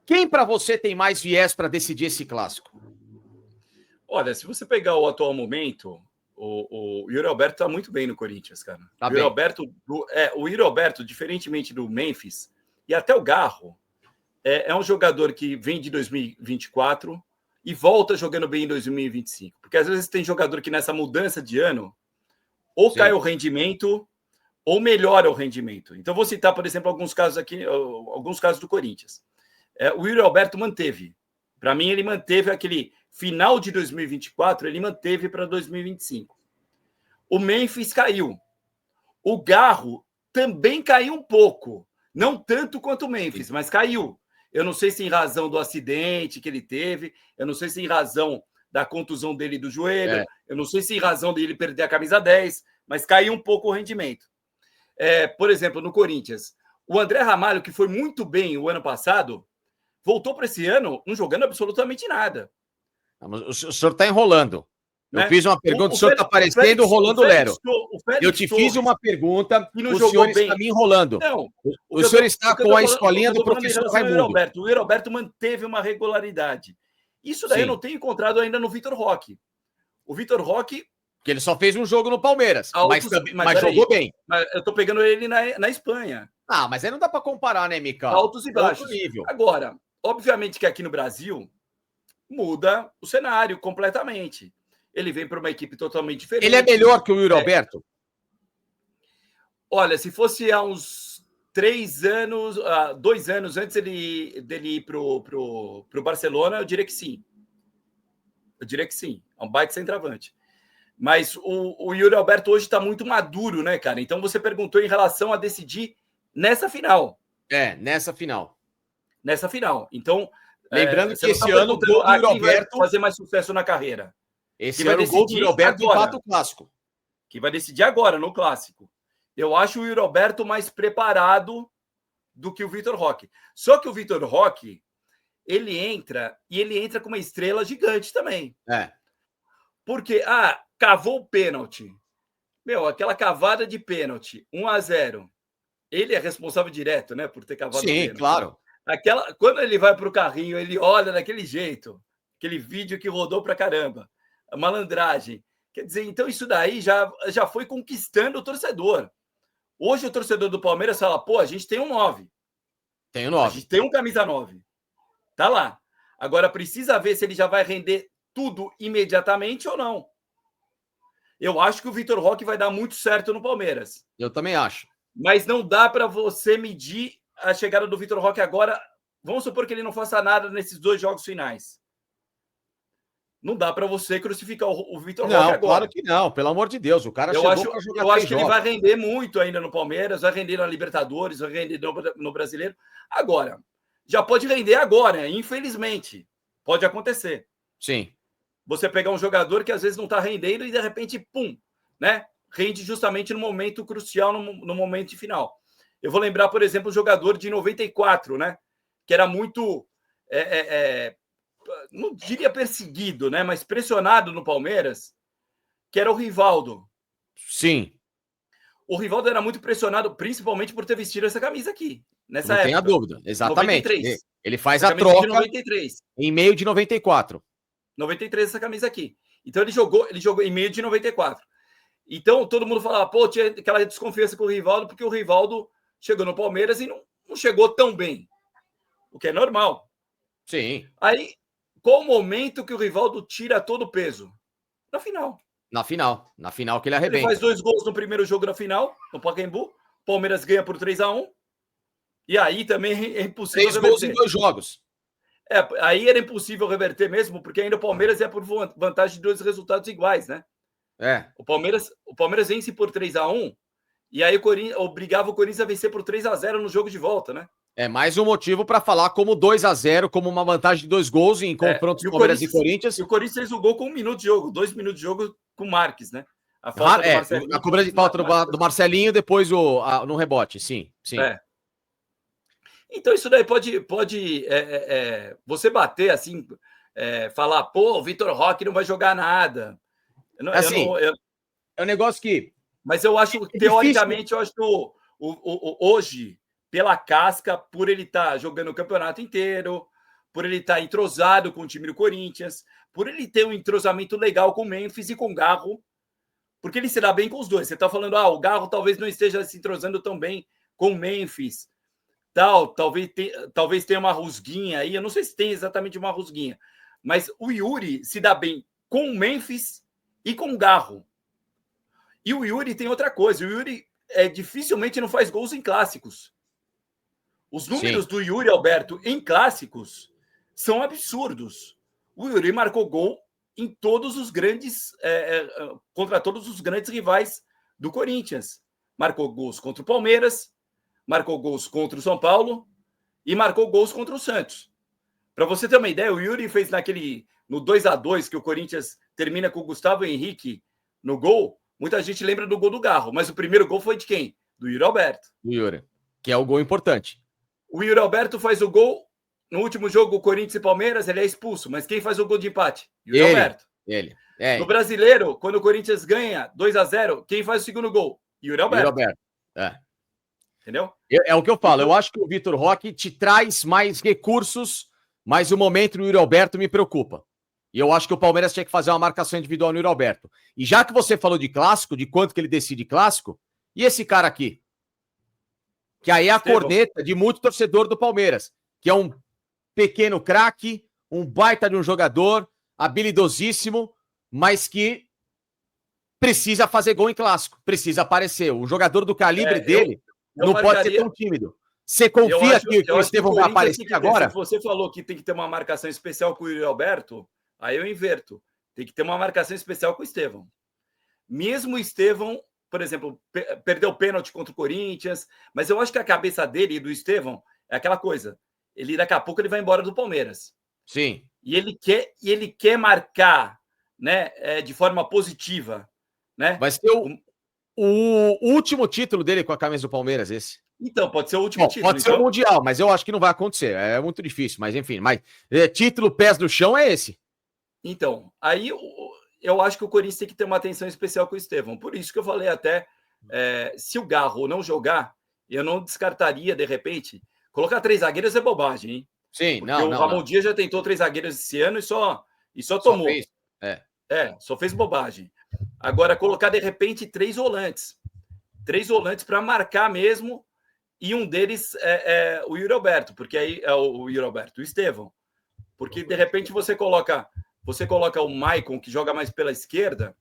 Quem para você tem mais viés para decidir esse clássico? Olha, se você pegar o atual momento, o Yuri Alberto está muito bem no Corinthians, cara. O Yuri Alberto, diferentemente do Memphis e até o Garro, é um jogador que vem de 2024 e volta jogando bem em 2025. Porque às vezes tem jogador que nessa mudança de ano ou Sim. cai o rendimento ou melhora o rendimento. Então vou citar, por exemplo, alguns casos aqui, alguns casos do Corinthians. O Yuri Alberto manteve. Para mim, ele manteve aquele final de 2024, ele manteve para 2025. O Memphis caiu. O Garro também caiu um pouco. Não tanto quanto o Memphis, mas caiu. Eu não sei se em razão do acidente que ele teve, eu não sei se em razão da contusão dele do joelho, eu não sei se em razão dele perder a camisa 10, mas caiu um pouco o rendimento. Por exemplo, no Corinthians, o André Ramalho, que foi muito bem o ano passado, voltou para esse ano não jogando absolutamente nada. O senhor está enrolando. Né? Eu fiz uma pergunta, o senhor está parecendo rolando Lero. Eu te fiz uma pergunta, o senhor está me enrolando. Não, o senhor está com a escolinha do professor Raimundo. O Yuri Alberto manteve uma regularidade. Isso daí eu não tenho encontrado ainda no Vitor Roque. O Vitor Roque... Que ele só fez um jogo no Palmeiras, mas jogou bem. Mas eu estou pegando ele na Espanha. Ah, mas aí não dá para comparar, né, Mica? Altos e baixos. Agora, obviamente que aqui no Brasil muda o cenário completamente. Ele vem para uma equipe totalmente diferente. Ele é melhor que o Yuri Alberto? Olha, se fosse há uns 3 anos, 2 anos antes dele ir pro Barcelona, eu diria que sim. É um baita centroavante. Mas o Yuri Alberto hoje está muito maduro, né, cara? Então você perguntou em relação a decidir nessa final. Nessa final. Nessa final. Então, lembrando que esse ano o gol do Yuri Alberto vai fazer mais sucesso na carreira. Esse ano o gol do Yuri Alberto empata o clássico. Que vai decidir agora no clássico. Eu acho o Yuri Alberto mais preparado do que o Vitor Roque. Só que o Vitor Roque, ele entra com uma estrela gigante também. Porque, cavou o pênalti. Aquela cavada de pênalti, 1-0. Ele é responsável direto, né, por ter cavado o pênalti. Sim, claro. Quando ele vai para o carrinho, ele olha daquele jeito. Aquele vídeo que rodou pra caramba. A malandragem. Quer dizer, então isso daí já foi conquistando o torcedor. Hoje o torcedor do Palmeiras fala, pô, a gente tem um 9. Tem um 9. A gente tem um camisa 9. Tá lá. Agora precisa ver se ele já vai render tudo imediatamente ou não. Eu acho que o Vitor Roque vai dar muito certo no Palmeiras. Eu também acho. Mas não dá para você medir a chegada do Vitor Roque agora. Vamos supor que ele não faça nada nesses 2 jogos finais. Não dá para você crucificar o Vitor Roque agora. Não, claro que não. Pelo amor de Deus. O cara chegou para jogar. Eu acho que ele vai render muito ainda no Palmeiras, vai render na Libertadores, vai render no Brasileiro. Agora, já pode render agora, infelizmente. Pode acontecer. Sim. Você pegar um jogador que às vezes não está rendendo e de repente, pum, né? Rende justamente no momento crucial, no momento final. Eu vou lembrar, por exemplo, o jogador de 94, né? Que era muito... não diria perseguido, né? Mas pressionado no Palmeiras, que era o Rivaldo. Sim. O Rivaldo era muito pressionado, principalmente por ter vestido essa camisa aqui, nessa época. Não tenha dúvida, exatamente. 93. Ele faz a troca de 93. Em meio de 94. 93 essa camisa aqui. Então ele jogou em meio de 94. Então todo mundo falava, pô, tinha aquela desconfiança com o Rivaldo, porque o Rivaldo chegou no Palmeiras e não chegou tão bem. O que é normal. Sim. Aí, qual o momento que o Rivaldo tira todo o peso? Na final. Na final que ele arrebenta. Ele faz 2 gols no primeiro jogo da final, no Pacaembu. Palmeiras ganha por 3-1. E aí também é impossível 3 gols em 2 jogos. Aí era impossível reverter mesmo, porque ainda o Palmeiras é por vantagem de 2 resultados iguais, né? O Palmeiras vence por 3-1 e aí o Corinthians obrigava o Corinthians a vencer por 3-0 no jogo de volta, né? É mais um motivo para falar como 2-0, como uma vantagem de 2 gols em confrontos Palmeiras e Corinthians. E o Corinthians fez o gol com 1 minuto de jogo, 2 minutos de jogo com o Marques, né? A falta do Marcelinho. A cobrança de falta do Marcelinho, depois no rebote, sim. Então isso daí pode você bater assim, falar, pô, o Vitor Roque não vai jogar nada. É um negócio que... Mas eu acho, teoricamente, eu acho que hoje, pela casca, por ele estar jogando o campeonato inteiro, por ele estar entrosado com o time do Corinthians, por ele ter um entrosamento legal com o Memphis e com o Garro, porque ele se dá bem com os dois. Você está falando, o Garro talvez não esteja se entrosando tão bem com o Memphis, talvez tenha uma rusguinha aí, eu não sei se tem exatamente uma rusguinha, Mas o Yuri se dá bem com o Memphis e com o Garro. E o Yuri tem outra coisa. O Yuri dificilmente não faz gols em clássicos. Os números do Yuri Alberto em clássicos são absurdos. O Yuri marcou gol em todos os grandes... contra todos os grandes rivais do Corinthians. Marcou gols contra o Palmeiras, marcou gols contra o São Paulo e marcou gols contra o Santos. Para você ter uma ideia, o Yuri fez no 2-2, que o Corinthians termina com o Gustavo Henrique no gol. Muita gente lembra do gol do Garro, mas o primeiro gol foi de quem? Do Yuri Alberto. Do Yuri, que é o gol importante. O Yuri Alberto faz o gol no último jogo, Corinthians e Palmeiras, ele é expulso. Mas quem faz o gol de empate? Yuri Alberto. Ele. No Brasileiro, quando o Corinthians ganha 2-0, quem faz o segundo gol? Yuri Alberto. Yuri Alberto. Entendeu? É o que eu falo. Eu acho que o Vitor Roque te traz mais recursos, mas o momento do Yuri Alberto me preocupa. E eu acho que o Palmeiras tinha que fazer uma marcação individual no Yuri Alberto. E já que você falou de clássico, de quanto que ele decide clássico, e esse cara aqui? Que aí é a corneta de muito torcedor do Palmeiras, que é um pequeno craque, um baita de um jogador, habilidosíssimo, mas que precisa fazer gol em clássico, precisa aparecer. O jogador do calibre dele não pode ser tão tímido. Você confia que o Estevão vai aparecer agora? Se você falou que tem que ter uma marcação especial com o Yuri Alberto, aí eu inverto. Tem que ter uma marcação especial com o Estevão. Mesmo o Estevão, por exemplo, perdeu o pênalti contra o Corinthians, mas eu acho que a cabeça dele e do Estevão é aquela coisa. Daqui a pouco ele vai embora do Palmeiras. Sim. E ele quer marcar, né, de forma positiva, né? Vai ser o último título dele com a camisa do Palmeiras, esse. Então, pode ser o último título. Pode ser o Mundial, mas eu acho que não vai acontecer. É muito difícil, mas enfim. Título pés no chão é esse. Então, aí eu acho que o Corinthians tem que ter uma atenção especial com o Estevão. Por isso que eu falei até, se o Garro não jogar, eu não descartaria, de repente, colocar 3 zagueiros é bobagem, hein? Sim, porque o Ramon Dias já tentou 3 zagueiros esse ano e só tomou. Fez. Só fez bobagem. Agora, colocar, de repente, 3 volantes. 3 volantes para marcar mesmo, e um deles é o Yuri Alberto, porque aí é o Yuri Alberto, o Estevão. Porque, de repente, você coloca o Maicon, que joga mais pela esquerda,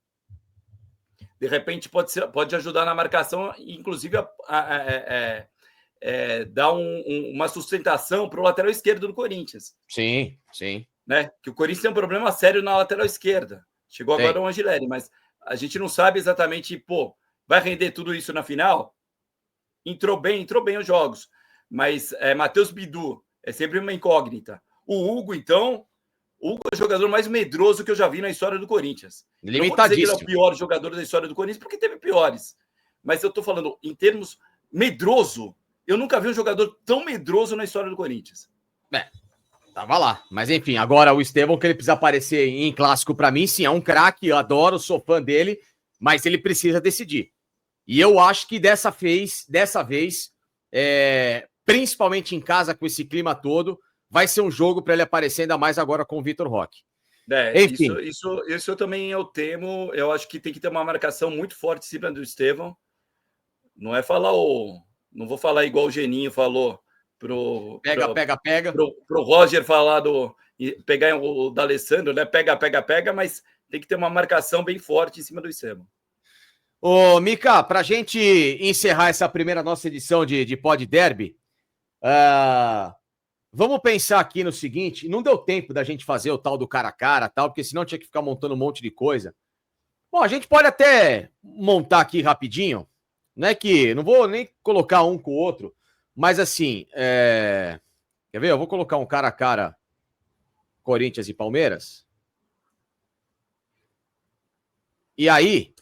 de repente pode ajudar na marcação, inclusive dar uma sustentação para o lateral esquerdo do Corinthians. Sim. Né? Que o Corinthians tem um problema sério na lateral esquerda. Chegou agora o Angileri, mas a gente não sabe exatamente, vai render tudo isso na final? Entrou bem os jogos. Mas Matheus Bidu é sempre uma incógnita. O Hugo, então... O Hugo é o jogador mais medroso que eu já vi na história do Corinthians. Limitadíssimo. Não vou dizer que ele é o pior jogador da história do Corinthians, porque teve piores. Mas eu estou falando, em termos medroso, eu nunca vi um jogador tão medroso na história do Corinthians. Tava lá. Mas enfim, agora o Estevão, que ele precisa aparecer em clássico para mim, sim, é um craque, eu adoro, sou fã dele, mas ele precisa decidir. E eu acho que dessa vez, principalmente em casa, com esse clima todo, vai ser um jogo para ele aparecer ainda mais agora com o Vitor Roque. Enfim. Isso eu também eu temo. Eu acho que tem que ter uma marcação muito forte em cima do Estevão. Não é falar não vou falar igual o Geninho falou pro Roger falar pegar o D'Alessandro, né? Pega, mas tem que ter uma marcação bem forte em cima do Estevão. Ô, Mica, para a gente encerrar essa primeira nossa edição de Pod Derby, vamos pensar aqui no seguinte, não deu tempo da gente fazer o tal do cara a cara, tal, porque senão tinha que ficar montando um monte de coisa. Bom, a gente pode até montar aqui rapidinho, né, que não vou nem colocar um com o outro, mas assim, quer ver? Eu vou colocar um cara a cara Corinthians e Palmeiras. E aí,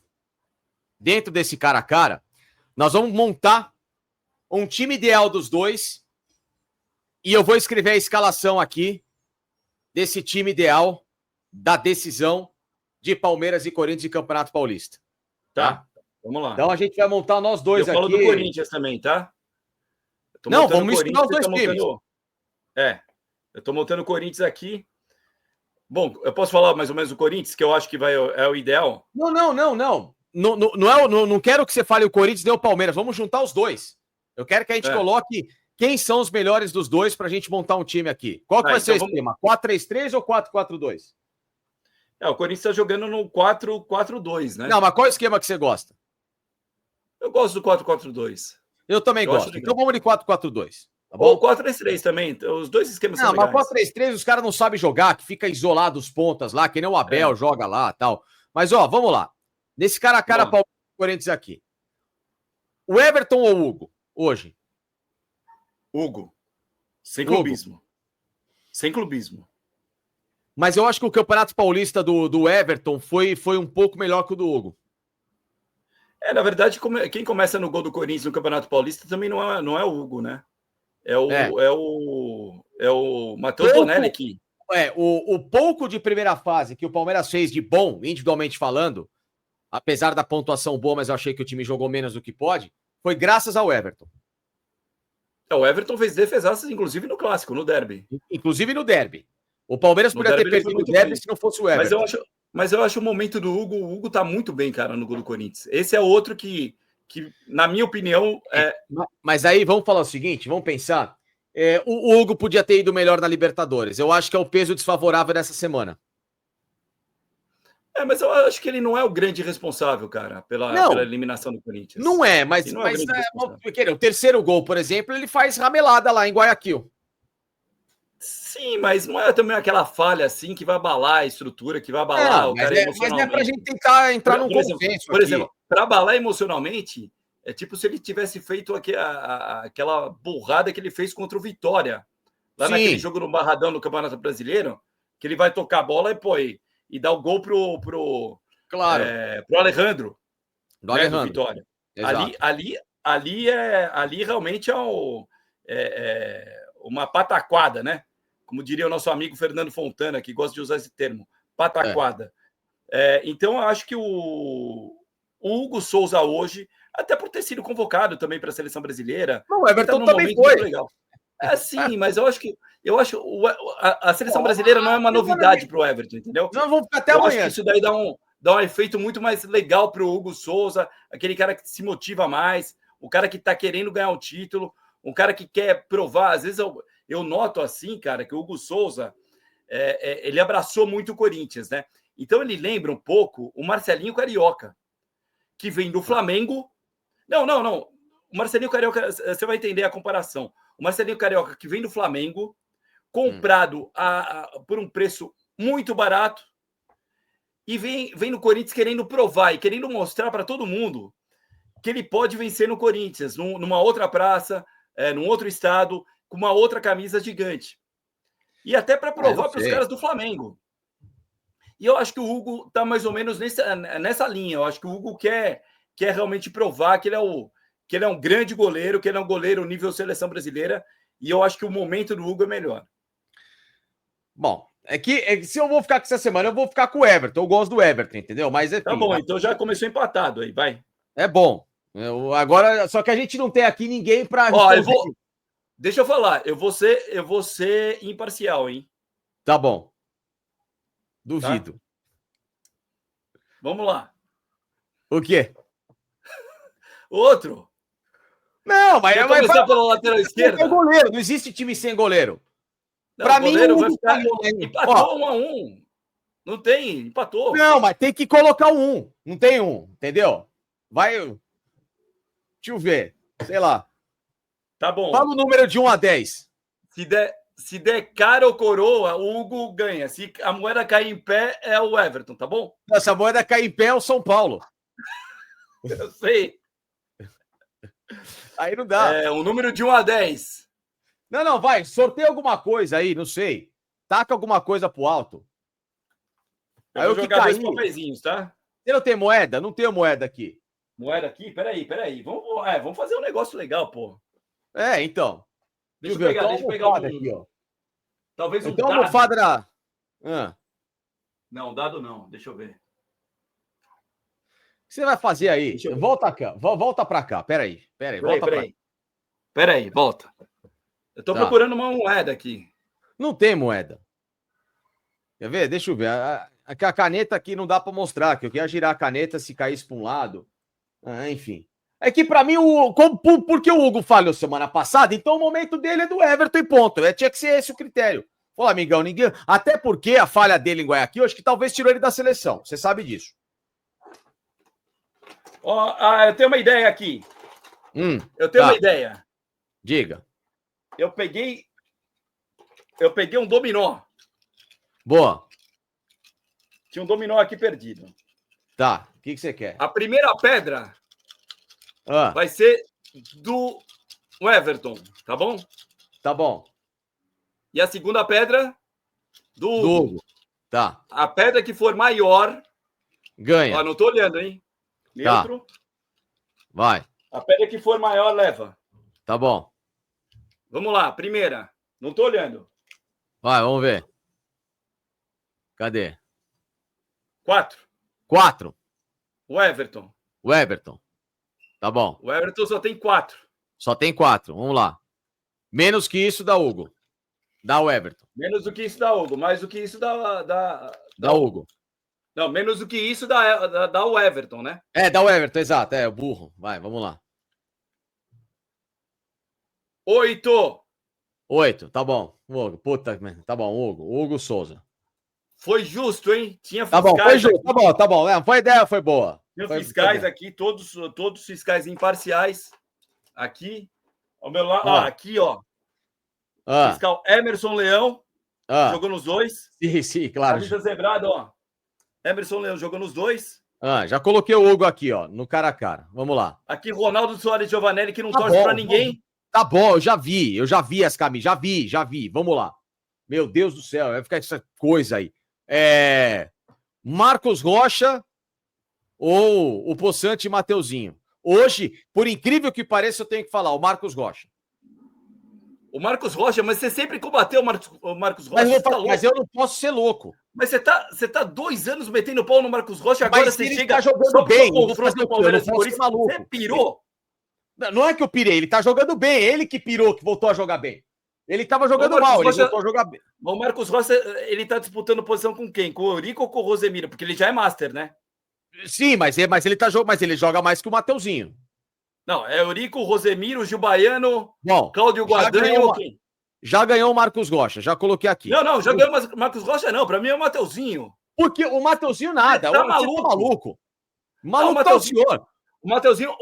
dentro desse cara a cara, nós vamos montar um time ideal dos dois. E eu vou escrever a escalação aqui desse time ideal da decisão de Palmeiras e Corinthians de Campeonato Paulista. Tá? Vamos lá. Então a gente vai montar nós dois aqui. Eu falo do Corinthians também, tá? Não, vamos misturar os dois times. Eu tô montando o Corinthians aqui. Bom, eu posso falar mais ou menos do Corinthians, que eu acho que é o ideal? Não. Não quero que você fale o Corinthians nem o Palmeiras. Vamos juntar os dois. Eu quero que a gente coloque quem são os melhores dos dois para a gente montar um time aqui. Qual que vai ser o esquema? 4-3-3 ou 4-4-2? O Corinthians está jogando no 4-4-2, né? Não, mas qual é o esquema que você gosta? Eu gosto do 4-4-2. Eu também gosto. Então vamos de 4-4-2. Tá bom? Ou 4-3-3 também. Os dois esquemas são legais. Mas 4-3-3 os caras não sabem jogar, que fica isolado os pontas lá, que nem o Abel joga lá e tal. Mas, ó, vamos lá. Nesse cara a cara Palmeiras e Corinthians aqui. O Everton ou o Hugo, hoje? Hugo. Sem clubismo. Sem clubismo. Mas eu acho que o Campeonato Paulista do Everton foi um pouco melhor que o do Hugo. Na verdade, quem começa no gol do Corinthians no Campeonato Paulista também não é o Hugo, né? É o Matheus Bonelli aqui. O pouco de primeira fase que o Palmeiras fez de bom, individualmente falando, apesar da pontuação boa, mas eu achei que o time jogou menos do que pode, foi graças ao Everton. O Everton fez defesaças, inclusive no Clássico, no Derby. Inclusive no Derby. O Palmeiras poderia ter perdido o Derby se não fosse o Everton. Mas eu acho o momento do Hugo. O Hugo tá muito bem, cara, no gol do Corinthians. Esse é outro que na minha opinião... Mas aí, vamos falar o seguinte, vamos pensar. O Hugo podia ter ido melhor na Libertadores. Eu acho que é o peso desfavorável dessa semana. Mas eu acho que ele não é o grande responsável, cara, pela eliminação do Corinthians. Não é, mas o terceiro gol, por exemplo, ele faz ramelada lá em Guayaquil. Sim, mas não é também aquela falha assim que vai abalar a estrutura, que vai abalar o cara emocionalmente. Mas é pra gente tentar entrar num consenso. Por exemplo, para abalar emocionalmente, é tipo se ele tivesse feito aquela burrada que ele fez contra o Vitória, lá naquele jogo no Barradão no Campeonato Brasileiro, que ele vai tocar a bola e dar o gol pro Alejandro. Do Alejandro. Do Vitória. Ali realmente é uma pataquada, né? Como diria o nosso amigo Fernando Fontana, que gosta de usar esse termo, pataquada. Então, eu acho que o Hugo Souza hoje, até por ter sido convocado também para a seleção brasileira... Não, o Everton também foi. Legal. Sim, mas eu acho a seleção brasileira não é uma novidade para o Everton, entendeu? Não, vamos ficar até amanhã. Acho que isso daí dá um efeito muito mais legal para o Hugo Souza, aquele cara que se motiva mais, o cara que está querendo ganhar o título, um cara que quer provar. Às vezes eu noto assim, cara, que o Hugo Souza ele abraçou muito o Corinthians, né? Então ele lembra um pouco o Marcelinho Carioca, que vem do Flamengo. Não. O Marcelinho Carioca, você vai entender a comparação. O Marcelinho Carioca, que vem do Flamengo, comprado por um preço muito barato, e vem no Corinthians querendo provar e querendo mostrar para todo mundo que ele pode vencer no Corinthians, numa outra praça, num outro estado, com uma outra camisa gigante. E até para provar para os caras do Flamengo. E eu acho que o Hugo está mais ou menos nessa linha. Eu acho que o Hugo quer realmente provar que ele é um grande goleiro, que ele é um goleiro nível seleção brasileira, e eu acho que o momento do Hugo é melhor. Bom, é que se eu vou ficar com essa semana, eu vou ficar com o Everton. Eu gosto do Everton, entendeu? Mas enfim, tá bom, então já começou empatado aí, vai. É bom. Agora, só que a gente não tem aqui ninguém para... Deixa eu falar, eu vou ser imparcial, hein? Tá bom. Duvido. Tá? Vamos lá. O quê? Outro. Não, mas... Quer começar pela lateral esquerda? Goleiro, não existe time sem goleiro. Para mim, o vai ficar... empatou 1-1. Não tem, empatou. Não, mas tem que colocar um. Não tem um, entendeu? Vai... Deixa eu ver. Sei lá. Tá bom. Fala o número de 1 a 10. Se der cara ou coroa, o Hugo ganha. Se a moeda cair em pé, é o Everton, tá bom? Se a moeda cair em pé, é o São Paulo. Eu sei. Aí não dá. Um número de 1 a 10. Não, vai. Sorteia alguma coisa aí, não sei. Taca alguma coisa pro alto. Eu vou jogar 2 papeizinhos, tá? Você não tem moeda? Não tenho moeda aqui. Moeda aqui? Peraí. Vamos fazer um negócio legal, pô. Então. Deixa eu pegar um... aqui, ó. Talvez um então, dado. Almofada da... Não, dado não. Deixa eu ver. O que você vai fazer aí? Volta cá. Volta pra cá. Peraí. Peraí, volta. Eu tô procurando uma moeda aqui. Não tem moeda. Quer ver? Deixa eu ver. A caneta aqui não dá pra mostrar, que eu queria girar a caneta se caísse pra um lado. Enfim. É que pra mim, porque o Hugo falhou semana passada, então o momento dele é do Everton e ponto. Tinha que ser esse o critério. Pô, amigão, ninguém. Até porque a falha dele em Guayaquil, acho que talvez tirou ele da seleção. Você sabe disso. Eu tenho uma ideia aqui. Eu tenho uma ideia. Diga. Eu peguei um dominó. Boa. Tinha um dominó aqui perdido. Tá. O que você quer? A primeira pedra vai ser do Everton, tá bom? Tá bom. E a segunda pedra do Hugo. Tá. A pedra que for maior ganha. Ó, não tô olhando, hein? Neutro. Tá. Vai. A pedra que for maior leva. Tá bom. Vamos lá, primeira. Não tô olhando. Vai, vamos ver. Cadê? 4. 4. O Everton. O Everton. Tá bom. O Everton só tem 4. Só tem 4. Vamos lá. Menos que isso dá Hugo. Dá o Everton. Menos do que isso dá Hugo. Mais do que isso dá Hugo. Não, menos do que isso dá o Everton, né? Dá o Everton, exato. O burro. Vai, vamos lá. 8. 8, tá bom. Hugo, puta, tá bom, Hugo Souza. Foi justo, hein? Tinha fiscais. Tá bom, foi justo, aqui. Tá bom. Foi ideia, foi boa. Tinha fiscais aqui, todos fiscais imparciais. Aqui, ao meu lado. Aqui, ó. Fiscal Emerson Leão. Jogou nos dois. Sim, claro. Camisa zebrada, ó. Emerson Leão jogou nos dois. Já coloquei o Hugo aqui, ó, no cara a cara. Vamos lá. Aqui, Ronaldo Soares Giovanelli, que não torce pra ninguém. Tá bom, eu já vi as camisas, já vi. Vamos lá. Meu Deus do céu, vai ficar essa coisa aí. Marcos Rocha ou o Poçante e Mateuzinho? Hoje, por incrível que pareça, eu tenho que falar, o Marcos Rocha. O Marcos Rocha, mas você sempre combateu o Marcos Rocha. Mas eu não posso ser louco. Mas você tá 2 anos metendo pau no Marcos Rocha, agora mas você ele chega tá jogando bem. Confronto Palmeiras e Corinthians, maluco. Você pirou? Não é que eu pirei, ele tá jogando bem. Ele que pirou, que voltou a jogar bem. Ele tava jogando mal, ele voltou a jogar bem. O Marcos Rocha, ele tá disputando posição com quem? Com o Eurico ou com o Rosemiro? Porque ele já é master, né? Sim, mas ele joga mais que o Mateuzinho. Não, é Eurico, Rosemiro, Gil Baiano, Cláudio Guadagno ou quem? Já ganhou o Marcos Rocha, já coloquei aqui. Não, já ganhou o Marcos Rocha, não. Pra mim é o Mateuzinho. Porque o Mateuzinho nada. Tá maluco. Maluco tá o senhor. O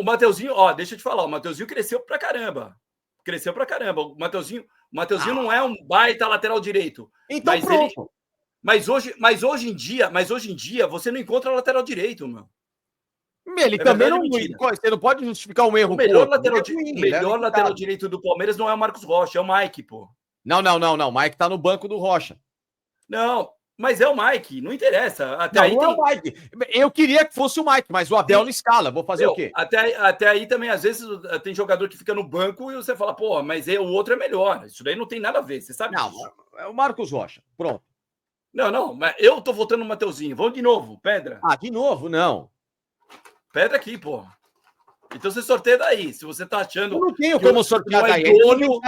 Mateuzinho, ó, deixa eu te falar, o Mateuzinho cresceu pra caramba. O Mateuzinho não é um baita lateral direito. Então mas pronto. Mas hoje em dia, você não encontra lateral direito, meu. Ele também não. Você não pode justificar um erro. O melhor lateral direito do Palmeiras não é o Marcos Rocha, é o Mike, pô. Não. O Mike tá no banco do Rocha. Não, mas é o Mike, não interessa. Até aí não é o Mike. Eu queria que fosse o Mike, mas o Abel não escala. Vou fazer o quê? Até aí também, às vezes, tem jogador que fica no banco e você fala, pô, mas o outro é melhor. Isso daí não tem nada a ver, você sabe disso. Não, é o Marcos Rocha. Pronto. Não, mas eu tô votando no Mateuzinho. Vamos de novo, pedra. De novo, não. Pedra aqui, pô. Então você sorteia daí. Se você tá achando. Eu não tenho como sortear daí. Você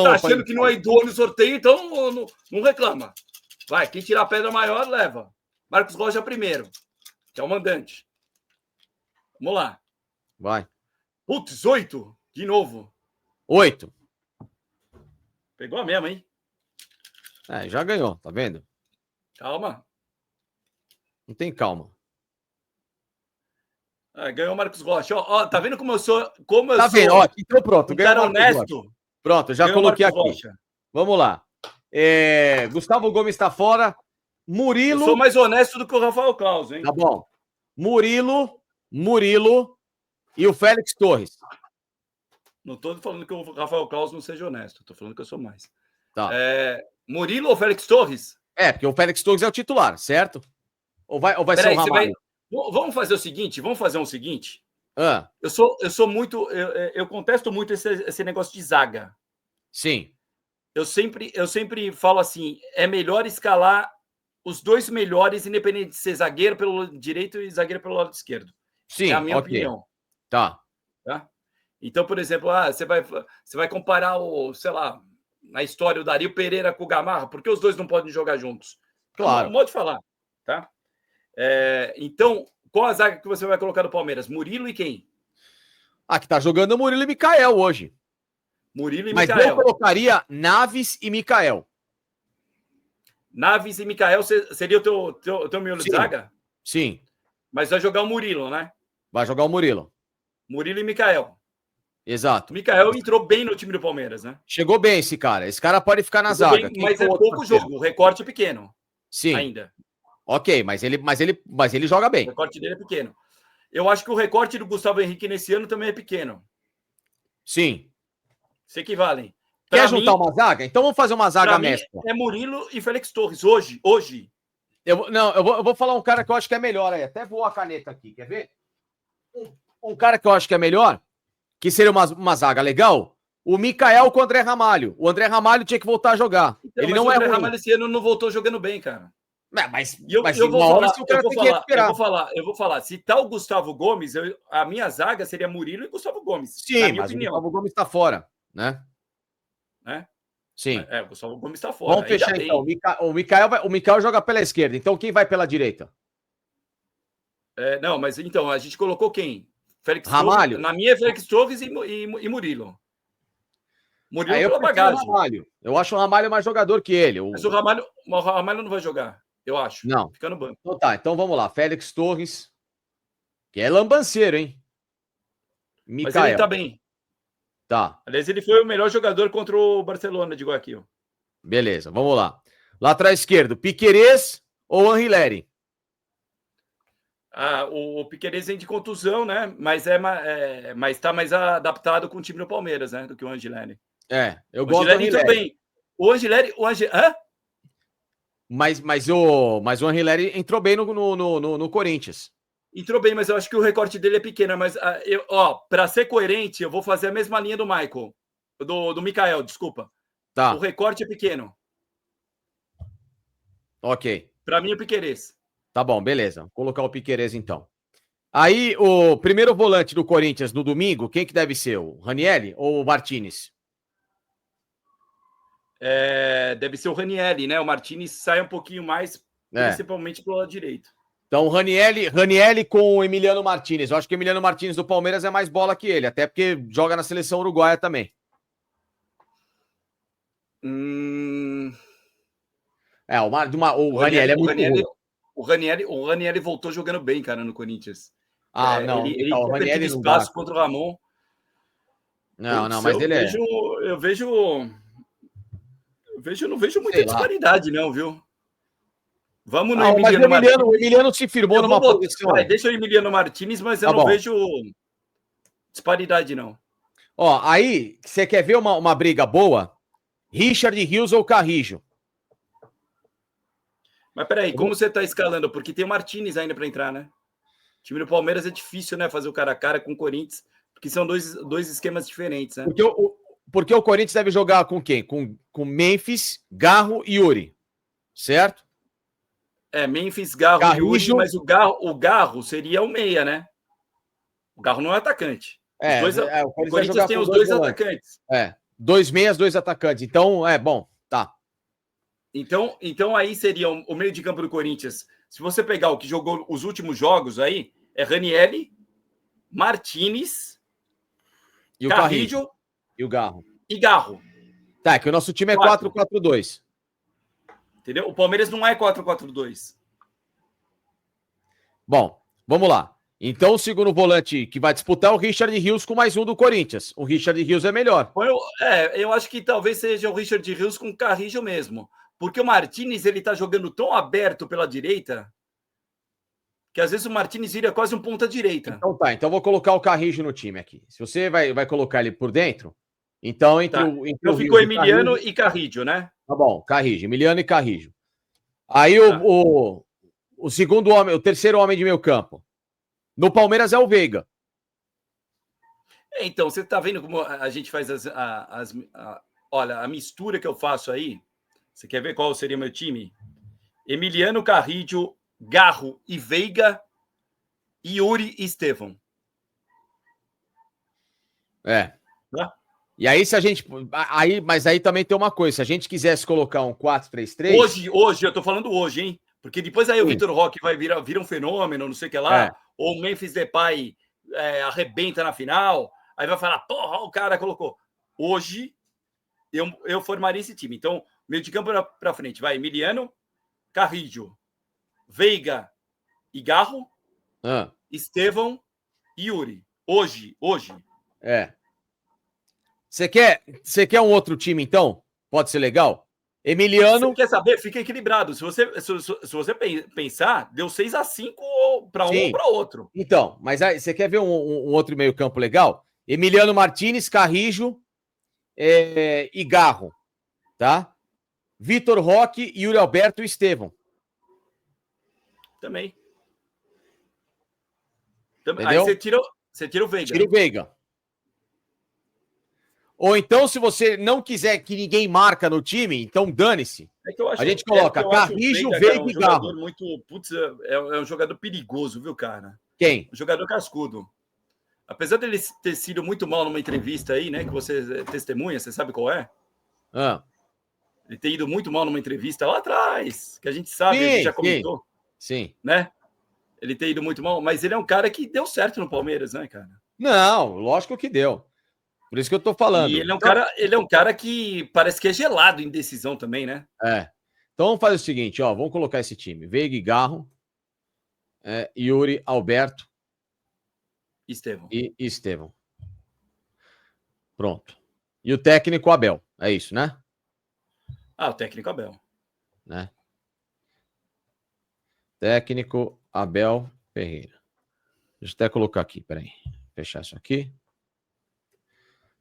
tá achando que não é idôneo o sorteio, então não reclama. Vai, quem tirar a pedra maior, leva. Marcos Rocha primeiro, que é o mandante. Vamos lá. Vai. Putz, 8. De novo. 8. Pegou a mesma, hein? Já ganhou, tá vendo? Calma. Não tem calma. Ganhou o Marcos Rocha. Ó, tá vendo como eu sou? Tá vendo? Ó, então pronto. Ganhou honesto. Rocha. Pronto, já coloquei aqui. Rocha. Vamos lá. Gustavo Gomes está fora. Murilo. Eu sou mais honesto do que o Rafael Claus, hein? Tá bom. Murilo e o Félix Torres. Não tô falando que o Rafael Claus não seja honesto. Tô falando que eu sou mais. Tá. Murilo ou Félix Torres? Porque o Félix Torres é o titular, certo? Ou vai ser o Ramalho? Vamos fazer um seguinte. Eu sou muito. Eu contesto muito esse negócio de zaga. Sim. Eu sempre falo assim: é melhor escalar os dois melhores, independente de ser zagueiro pelo direito e zagueiro pelo lado esquerdo. Sim. É a minha opinião. Tá. Então, por exemplo, você vai comparar na história o Dario Pereira com o Gamarra, por que os dois não podem jogar juntos? Claro. Não pode falar, tá? Então, qual a zaga que você vai colocar no Palmeiras? Murilo e quem? que tá jogando o Murilo e Mikael hoje. Murilo e Mas Mikael. eu colocaria Naves e Mikael. Naves e Mikael seria o teu miolo de zaga? Sim. Mas vai jogar o Murilo, né? Vai jogar o Murilo. Murilo e Mikael. Exato. O Mikael entrou bem no time do Palmeiras, né? Chegou bem esse cara. Esse cara pode ficar na zaga. Bem, mas é pouco jogo. O recorte é pequeno. Sim. Ainda. Ok, mas ele joga bem. O recorte dele é pequeno. Eu acho que o recorte do Gustavo Henrique nesse ano também é pequeno. Sim. Se equivalem. Quer juntar uma zaga? Então vamos fazer uma zaga mescla. É Murilo e Félix Torres. Hoje. Eu vou falar um cara que eu acho que é melhor aí. Até voou a caneta aqui, quer ver? Um cara que eu acho que é melhor, que seria uma zaga legal, o Mikael com o André Ramalho. O André Ramalho tinha que voltar a jogar. Então, ele não o é André ruim. Ramalho esse ano não voltou jogando bem, cara. Eu vou falar. Se tá o Gustavo Gomes, a minha zaga seria Murilo e Gustavo Gomes. Sim, mas opinião. O Gustavo Gomes tá fora, né? Sim. O Gustavo Gomes tá fora. Vamos fechar então. O Mikael joga pela esquerda. Então quem vai pela direita? Não, mas então, a gente colocou quem? Félix Ramalho. Torres, na minha é Félix Torres e Murilo. Murilo pela bagagem. Eu acho o Ramalho mais jogador que ele. Mas o Ramalho não vai jogar, eu acho. Não. Fica no banco. Então tá, então vamos lá. Félix Torres, que é lambanceiro, hein? Mikael. Mas ele tá bem. Tá. Aliás, ele foi o melhor jogador contra o Barcelona de Guayaquil. Beleza, vamos lá. Lateral esquerdo, Piquerez ou Anrileri? O Piquerez vem de contusão, né? Mas tá mais adaptado com o time do Palmeiras, né? Do que o Angileri. Eu gosto do Angileri. Bem. O Angileri... Hã? Mas o Anrileri entrou bem no Corinthians. Entrou bem, mas eu acho que o recorte dele é pequeno. Mas, para ser coerente, eu vou fazer a mesma linha do Michael. Do Mikael, desculpa. Tá. O recorte é pequeno. Ok. Para mim, o Piquerez. Tá bom, beleza. Vou colocar o Piquerez, então. Aí, o primeiro volante do Corinthians no domingo, quem que deve ser? O Ranieri ou o Martinez? Deve ser o Ranieri, né? O Martinez sai um pouquinho mais, principalmente pro lado direito. Então, Ranieri com o Emiliano Martinez. Eu acho que o Emiliano Martinez do Palmeiras é mais bola que ele, até porque joga na seleção uruguaia também. O Ranieri é muito ruim. O Ranieri voltou jogando bem, cara, no Corinthians. Não. Ele tinha perdido espaço contra o Ramon. Não, mas ele eu não vejo muita disparidade, não, viu? Vamos no Emiliano Martinez. O Emiliano se firmou numa posição. Deixa o Emiliano Martinez, mas eu não vejo disparidade, não. Aí, você quer ver uma briga boa? Richard Rios ou Carrijo? Mas peraí, como você tá escalando? Porque tem o Martinez ainda para entrar, né? O time do Palmeiras é difícil, né? Fazer o cara a cara com o Corinthians, porque são dois esquemas diferentes, né? Porque o Corinthians deve jogar com quem? Com Memphis, Garro e Yuri. Certo? Memphis, Garro e Yuri, mas o Garro seria o meia, né? O Garro não é atacante. O Corinthians tem os dois atacantes. 2 meias, 2 atacantes. Então, bom, tá. Então aí seria o meio de campo do Corinthians. Se você pegar o que jogou os últimos jogos aí, é Ranieri, Martinez, e o Carrijo e o Garro. E Garro. Tá, que o nosso time é 4-4-2. Entendeu? O Palmeiras não é 4-4-2. Bom, vamos lá. Então, o segundo volante que vai disputar é o Richard Rios com mais um do Corinthians. O Richard Rios é melhor. Eu acho que talvez seja o Richard Rios com o Carrijo mesmo. Porque o Martinez, ele tá jogando tão aberto pela direita que às vezes o Martinez vira quase um ponta-direita. Então tá, então vou colocar o Carrijo no time aqui. Se você vai colocar ele por dentro, então então ficou Emiliano e Carrijo, né? Tá bom, Carrijo, Emiliano e Carrijo. Aí o segundo homem, o terceiro homem de meio campo. No Palmeiras é o Veiga. Então, você tá vendo como a gente faz olha, a mistura que eu faço aí. Você quer ver qual seria o meu time? Emiliano, Carrijo, Garro e Veiga, Yuri e Estevão. E aí, se a gente. Mas aí também tem uma coisa. Se a gente quisesse colocar um 4-3-3. Hoje, eu tô falando hoje, hein? Porque depois aí o Vitor Roque vai vira um fenômeno, não sei o que lá. Ou o Memphis Depay arrebenta na final. Aí vai falar, porra, o cara colocou. Hoje, eu formaria esse time. Então, meio de campo para frente, vai Emiliano, Carrillo, Veiga e Garro, Estevão e Yuri. Hoje. É. Você quer um outro time, então? Pode ser legal? Emiliano. Você quer saber? Fica equilibrado. Se você pensar, deu 6-5 para um ou para outro. Então, mas aí, você quer ver um outro meio-campo legal? Emiliano Martinez, Carrillo e Garro. Tá? Vitor Roque, Yuri Alberto e Estevão. Também. Entendeu? Aí você tira o Veiga. Tira o Veiga. Ou então, se você não quiser que ninguém marca no time, então dane-se. A gente coloca Carrillo, Veiga e Garro. É um jogador perigoso, viu, cara? Quem? Um jogador cascudo. Apesar dele ter sido muito mal numa entrevista aí, né? Que você testemunha, você sabe qual é? Ele ter ido muito mal numa entrevista lá atrás, que a gente sabe, a gente já comentou. Sim. Né? Ele ter ido muito mal, mas ele é um cara que deu certo no Palmeiras, né, cara? Não, lógico que deu. Por isso que eu tô falando. E ele é um cara que parece que é gelado em decisão também, né? Então vamos fazer o seguinte, ó, vamos colocar esse time. Veiga e Garro, Yuri, Alberto e Estevão. Pronto. E o técnico Abel. É isso, né? O técnico Abel. Né? Técnico Abel Ferreira. Deixa eu até colocar aqui, peraí. Fechar isso aqui.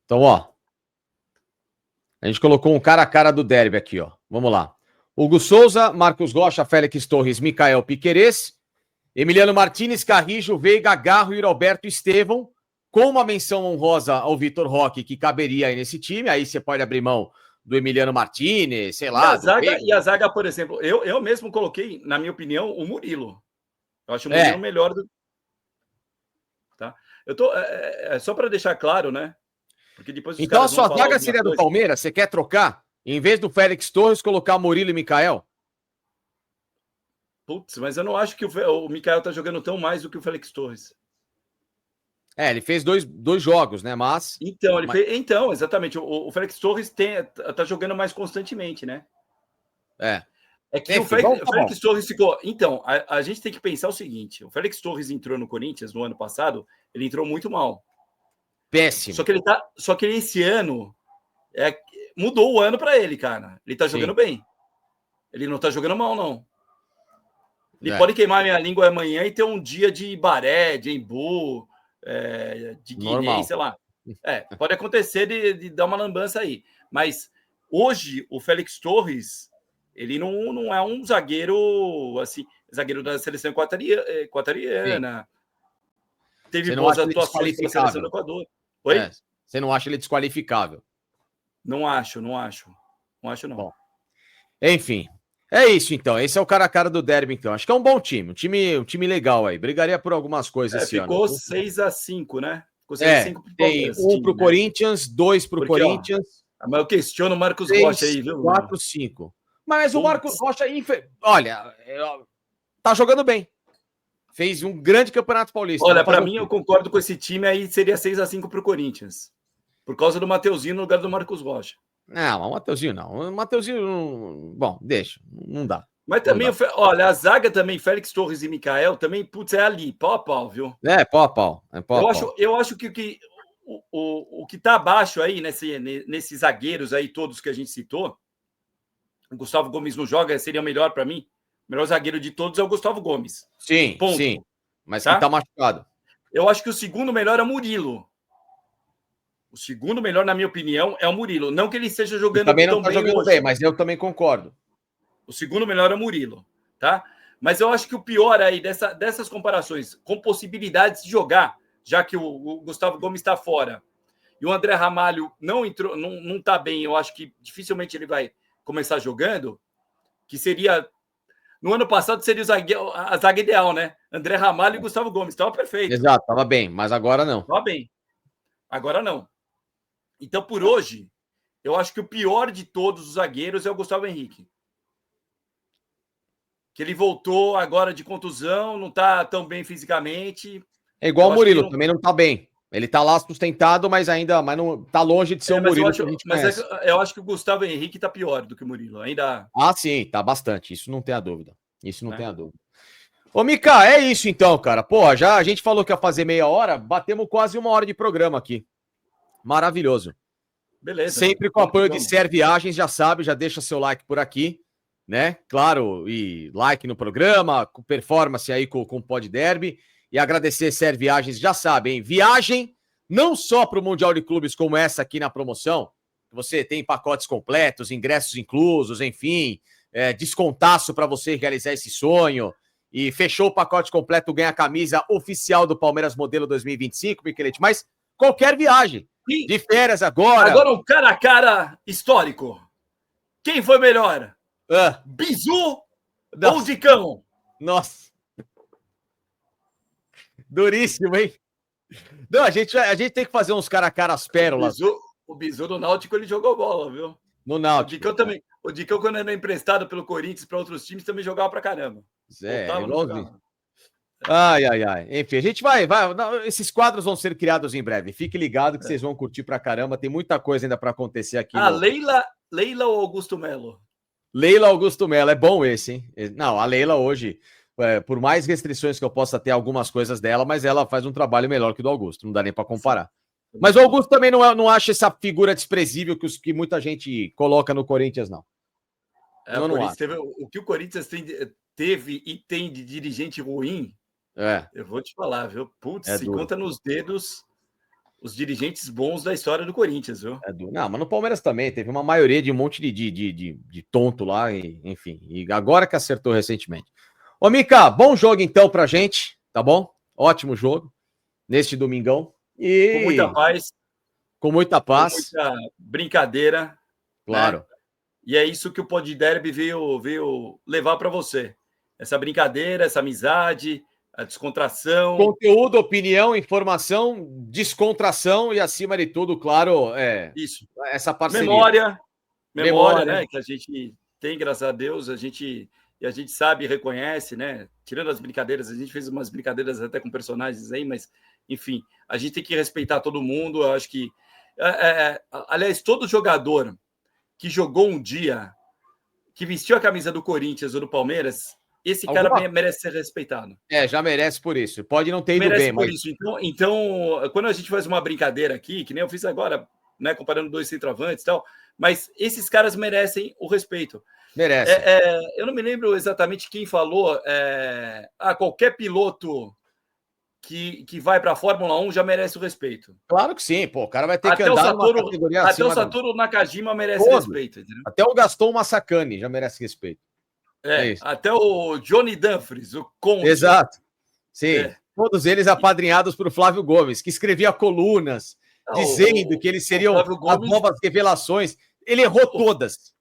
Então, ó. A gente colocou um cara a cara do derby aqui, ó. Vamos lá. Hugo Souza, Marcos Rocha, Félix Torres, Micael Piquerez, Emiliano Martinez, Carrillo, Veiga, Garro, Yuri Alberto, Estevão, com uma menção honrosa ao Vitor Roque, que caberia aí nesse time. Aí você pode abrir mão do Emiliano Martinez, sei lá. E a zaga, por exemplo, eu mesmo coloquei, na minha opinião, o Murilo. Eu acho o Murilo melhor do. Tá? Eu tô. Só para deixar claro, né? Porque depois então a sua zaga seria do Palmeiras? Você quer trocar? Em vez do Félix Torres, colocar Murilo e Micael? Putz, mas eu não acho que o Micael tá jogando tão mais do que o Félix Torres. Ele fez dois jogos, né? Então, exatamente. O Félix Torres tá jogando mais constantemente, né? É que o Félix Torres ficou. Então, a gente tem que pensar o seguinte: o Félix Torres entrou no Corinthians no ano passado, ele entrou muito mal. Péssimo. Só que esse ano mudou o ano para ele, cara. Ele tá jogando bem. Ele não tá jogando mal, não. Ele pode queimar minha língua amanhã e ter um dia de Baré, de Embu, de Guiné, sei lá. Pode acontecer de dar uma lambança aí. Mas hoje, o Félix Torres, ele não é um zagueiro, assim, zagueiro da seleção equatoriana. Teve boas atuações pela seleção do Equador. Oi? Você não acha ele desqualificável? Não acho. Bom, enfim, é isso então. Esse é o cara a cara do derby, então. Acho que é um bom time, um time legal aí. Brigaria por algumas coisas esse ano. Ficou 6-5, né? Ficou 6-5 pro Palmeiras. Tem 1 pro Corinthians, 2 pro Corinthians. Mas eu questiono o Marcos Rocha aí, viu? 4-5. Mas o Marcos Rocha, olha, tá jogando bem. Fez um grande campeonato paulista. Olha, para mim, eu concordo com esse time aí, seria 6-5 pro Corinthians. Por causa do Mateuzinho no lugar do Marcos Rocha. Não, o Mateuzinho não. O Mateuzinho, bom, deixa. Não dá. Mas também, olha, a zaga também, Félix Torres e Micael, também, putz, é ali, pau a pau, viu? Pau a pau. Eu acho que o que tá abaixo aí, nesses zagueiros aí todos que a gente citou, o Gustavo Gomes não joga, seria o melhor para mim. O melhor zagueiro de todos é o Gustavo Gomes. Sim, ponto. Sim. Mas que tá machucado. Eu acho que o segundo melhor é o Murilo. O segundo melhor, na minha opinião, é o Murilo. Não que ele esteja jogando também não tá jogando bem, mas eu também concordo. O segundo melhor é o Murilo, tá? Mas eu acho que o pior aí dessas comparações, com possibilidades de jogar, já que o Gustavo Gomes está fora, e o André Ramalho não entrou, não tá bem, eu acho que dificilmente ele vai começar jogando, que seria... No ano passado seria a zaga ideal, né? André Ramalho e Gustavo Gomes. Estava perfeito. Exato, estava bem, mas agora não. Estava bem. Agora não. Então, por hoje, eu acho que o pior de todos os zagueiros é o Gustavo Henrique. Que ele voltou agora de contusão, não está tão bem fisicamente. É igual o Murilo, também não está bem. Ele tá lá sustentado, mas não tá longe de ser o Murilo que a gente conhece. Eu acho que o Gustavo Henrique tá pior do que o Murilo. Ainda. Ah, sim, tá bastante. Isso não tem a dúvida. Isso não tem a dúvida. Ô, Mika, é isso então, cara. Porra, já a gente falou que ia fazer meia hora, batemos quase 1 hora de programa aqui. Maravilhoso. Beleza. Sempre com o apoio de Ser Viagens, já sabe, já deixa seu like por aqui, né? Claro, e like no programa, com performance aí com o Pod Derby. E agradecer Ser Viagens, já sabe, hein? Viagem não só para o Mundial de Clubes como essa aqui na promoção, você tem pacotes completos, ingressos inclusos, enfim, descontaço para você realizar esse sonho. E fechou o pacote completo, ganha a camisa oficial do Palmeiras modelo 2025, Michelete. Mas qualquer viagem, de férias agora. Agora um cara a cara histórico. Quem foi melhor? Bizu ou Dicão? Nossa. Duríssimo, hein? Não, a gente tem que fazer uns cara a cara as pérolas. O Bizu do Náutico, ele jogou bola, viu? No Náutico. O Dicão também. O Dicão, quando era emprestado pelo Corinthians para outros times, também jogava pra caramba. Ai. Enfim, a gente vai. Esses quadros vão ser criados em breve. Fique ligado que vocês vão curtir pra caramba. Tem muita coisa ainda pra acontecer aqui. Leila ou Augusto Melo? Leila Augusto Melo. É bom esse, hein? Não, a Leila hoje, por mais restrições que eu possa ter algumas coisas dela, mas ela faz um trabalho melhor que o do Augusto. Não dá nem pra comparar. Mas o Augusto também não acha essa figura desprezível que muita gente coloca no Corinthians, não. O que o Corinthians teve e tem de dirigente ruim, eu vou te falar, viu? Putz, se conta nos dedos os dirigentes bons da história do Corinthians, viu? Não, mas no Palmeiras também teve uma maioria de um monte de tonto lá, enfim. E agora que acertou recentemente. Ô, Mika, bom jogo então pra gente, tá bom? Ótimo jogo neste domingão. E... Com muita paz. Com muita paz. Com muita brincadeira. Claro. Né? E é isso que o Pod Derby veio levar para você. Essa brincadeira, essa amizade, a descontração. Conteúdo, opinião, informação, descontração e, acima de tudo, claro, isso. Essa parceria. Memória, né? Que a gente tem, graças a Deus, a gente sabe e reconhece, né? Tirando as brincadeiras, a gente fez umas brincadeiras até com personagens aí, mas, enfim, a gente tem que respeitar todo mundo. Eu acho que, aliás, todo jogador que jogou um dia, que vestiu a camisa do Corinthians ou do Palmeiras, esse cara merece ser respeitado. Já merece por isso. Pode não ter ido merece bem, por mas... isso. Então, quando a gente faz uma brincadeira aqui, que nem eu fiz agora, né, comparando 2 centroavantes e tal, mas esses caras merecem o respeito. Merece. Eu não me lembro exatamente quem falou. Qualquer piloto que vai para a Fórmula 1 já merece o respeito. Claro que sim, pô. O cara vai ter que andar numa categoria acima. Até o Satoru Nakajima merece respeito. Entendeu? Até o Gaston Massacani já merece respeito. Até o Johnny Dumfries, o Conde. Exato. Sim. Todos eles apadrinhados por Flávio Gomes, que escrevia colunas dizendo que eles seriam as novas revelações. Ele errou todas.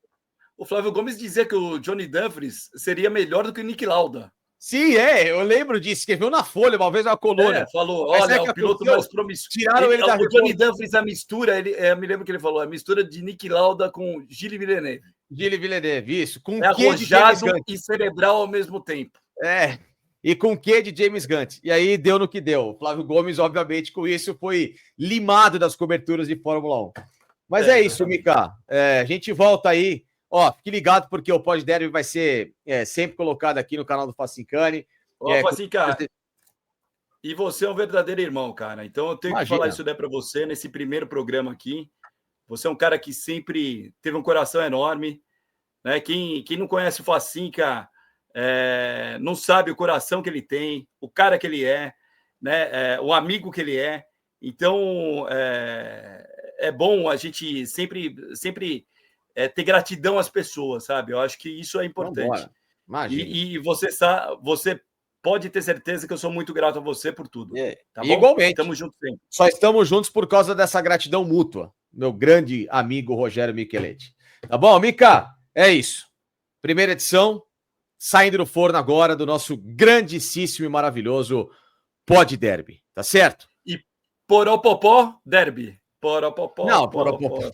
O Flávio Gomes dizia que o Johnny Dumfries seria melhor do que o Nick Lauda. Sim, eu lembro disso. Escreveu na Folha uma vez uma coluna. Falou, olha, o piloto mais promissor. Tiraram ele da o Johnny Dumfries, a mistura, me lembro que ele falou, a mistura de Nick Lauda com Gilles Villeneuve. Gilles Villeneuve, isso. Com arrojado e cerebral ao mesmo tempo. E com o quê de James Gunn? E aí deu no que deu. O Flávio Gomes, obviamente, com isso foi limado das coberturas de Fórmula 1. Mas é isso, Mika. A gente volta aí. Fique ligado, porque o Pod Derby vai ser sempre colocado aqui no canal do Facincani. Facincani, e você é um verdadeiro irmão, cara. Então eu tenho que falar isso para você nesse primeiro programa aqui. Você é um cara que sempre teve um coração enorme. Né? Quem não conhece o Facinca não sabe o coração que ele tem, o cara que ele é, né? O amigo que ele é. Então é bom a gente sempre ter gratidão às pessoas, sabe? Eu acho que isso é importante. E você pode ter certeza que eu sou muito grato a você por tudo. Tá bom? Igualmente. Estamos juntos sempre. Só estamos juntos por causa dessa gratidão mútua, meu grande amigo Rogério Michelete. Tá bom, Mica? É isso. Primeira edição, saindo do forno agora do nosso grandíssimo e maravilhoso Pod Derby. Tá certo? E Poropopó Derby. Poropopó. Não, Poropopó.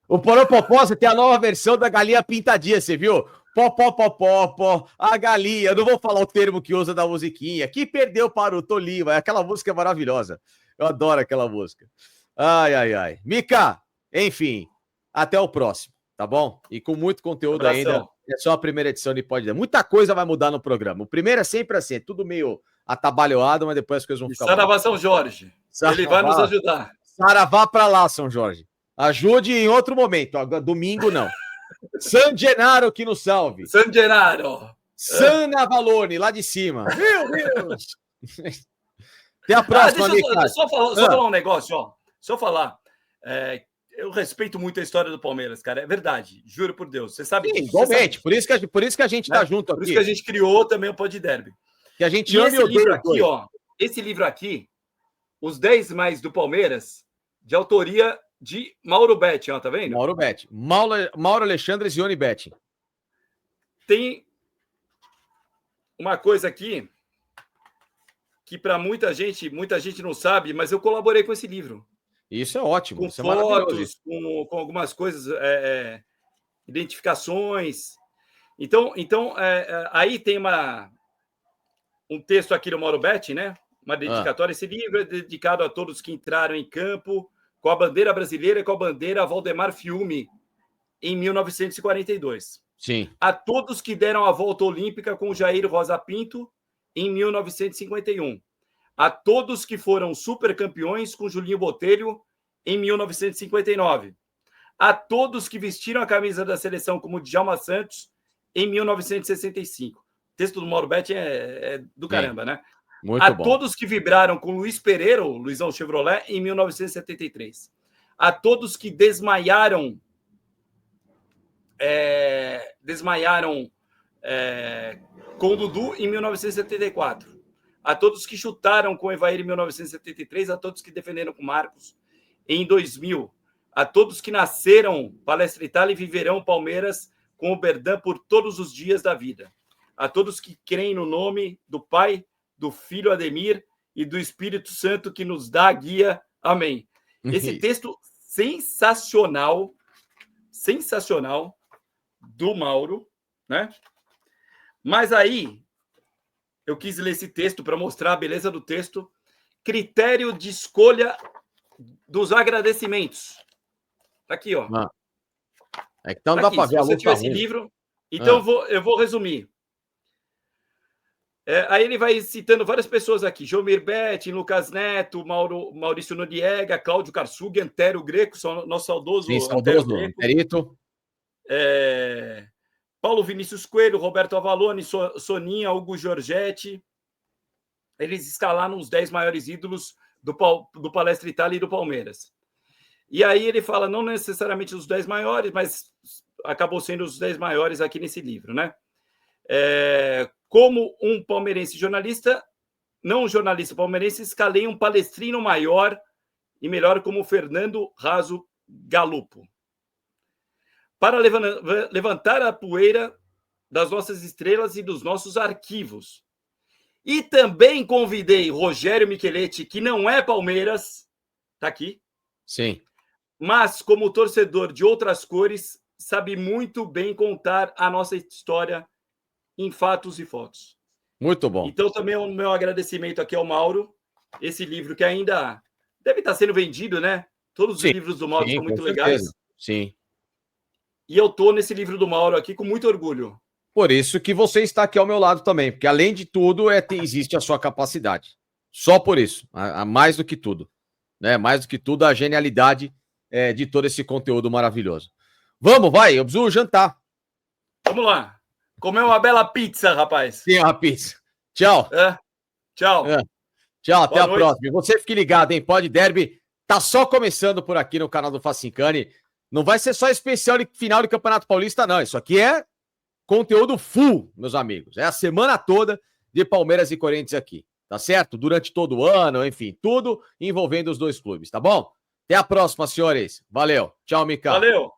O Poropopó, você tem a nova versão da galinha pintadinha, você viu? Pó, a galinha. Eu não vou falar o termo que usa da musiquinha. Que perdeu para o Tolima. Aquela música é maravilhosa. Eu adoro aquela música. Ai, ai, ai. Mica, enfim, até o próximo, tá bom? E com muito conteúdo ainda. É só a primeira edição de Pode Der. Muita coisa vai mudar no programa. O primeiro é sempre assim, é tudo meio atabalhoado, mas depois as coisas vão ficar boas. Saravá São Jorge. Saravá, ele vai nos ajudar. Saravá pra lá, São Jorge. Ajude em outro momento. Domingo não. San Genaro que nos salve. San Genaro. San Navalone, lá de cima. Meu Deus. Até a próxima, deixa eu só falar um negócio, ó. Só falar. Eu respeito muito a história do Palmeiras, cara. É verdade. Juro por Deus. Você sabe disso. Igualmente. Por isso que a gente tá junto aqui. Por isso que a gente criou também o Pod Derby. Que a gente ama esse livro aqui, ó. Esse livro aqui, Os 10 Mais do Palmeiras, de autoria de Mauro Betti, ó, tá vendo? Mauro Betti. Mauro Alexandre Zione Betti. Tem uma coisa aqui que para muita gente não sabe, mas eu colaborei com esse livro. Isso é ótimo. Com isso fotos, com algumas coisas, identificações. Então aí tem um texto aqui do Mauro Betti, né? Uma dedicatória. Esse livro é dedicado a todos que entraram em campo com a bandeira brasileira e com a bandeira Valdemar Fiume em 1942. Sim. A todos que deram a volta olímpica com Jair Rosa Pinto em 1951. A todos que foram supercampeões com Julinho Botelho em 1959. A todos que vestiram a camisa da seleção como Djalma Santos em 1965. O texto do Mauro Betti é do caramba, né? Muito bom. Todos que vibraram com Luiz Pereira, o Luizão Chevrolet, em 1973. A todos que desmaiaram com o Dudu em 1974. A todos que chutaram com o Evair em 1973. A todos que defenderam com Marcos em 2000. A todos que nasceram Palestra Itália e viverão Palmeiras com o Berdan por todos os dias da vida. A todos que creem no nome do Pai, do Filho Ademir e do Espírito Santo que nos dá a guia. Amém. Esse texto sensacional do Mauro, né? Mas aí eu quis ler esse texto para mostrar a beleza do texto. Critério de escolha dos agradecimentos. Tá aqui, ó. Então dá para ver a luta. Se você tiver esse livro, então eu vou resumir. Aí ele vai citando várias pessoas aqui. Jomir Betti, Lucas Neto, Maurício Noriega, Cláudio Karsug, Antero Greco, nosso saudoso Antero Greco. Paulo Vinícius Coelho, Roberto Avalone, Soninha, Hugo Giorgetti. Eles escalaram os 10 maiores ídolos do Palestra Itália e do Palmeiras. E aí ele fala, não necessariamente os 10 maiores, mas acabou sendo os 10 maiores aqui nesse livro, né? Como um palmeirense jornalista, não um jornalista palmeirense, escalei um palestrino maior e melhor como Fernando Raso Galupo. Para levantar a poeira das nossas estrelas e dos nossos arquivos. E também convidei Rogério Micheletti, que não é Palmeiras, tá aqui. Sim. Mas, como torcedor de outras cores, sabe muito bem contar a nossa história em fatos e fotos. Muito bom. Então, também o meu agradecimento aqui ao Mauro. Esse livro que ainda deve estar sendo vendido, né? Todos os livros do Mauro são muito legais. Sim. E eu tô nesse livro do Mauro aqui com muito orgulho. Por isso que você está aqui ao meu lado também, porque além de tudo, existe a sua capacidade. Só por isso, mais do que tudo. Né? Mais do que tudo, a genialidade de todo esse conteúdo maravilhoso. Vamos, vai, eu preciso jantar. Vamos lá. Comer uma bela pizza, rapaz. Sim, a pizza. Tchau. Tchau. Tchau, até a próxima. Você fique ligado, hein? Pod Derby tá só começando por aqui no canal do Facincani. Não vai ser só especial de final de Campeonato Paulista, não. Isso aqui é conteúdo full, meus amigos. É a semana toda de Palmeiras e Corinthians aqui, tá certo? Durante todo o ano, enfim, tudo envolvendo os dois clubes, tá bom? Até a próxima, senhores. Valeu. Tchau, Mica. Valeu.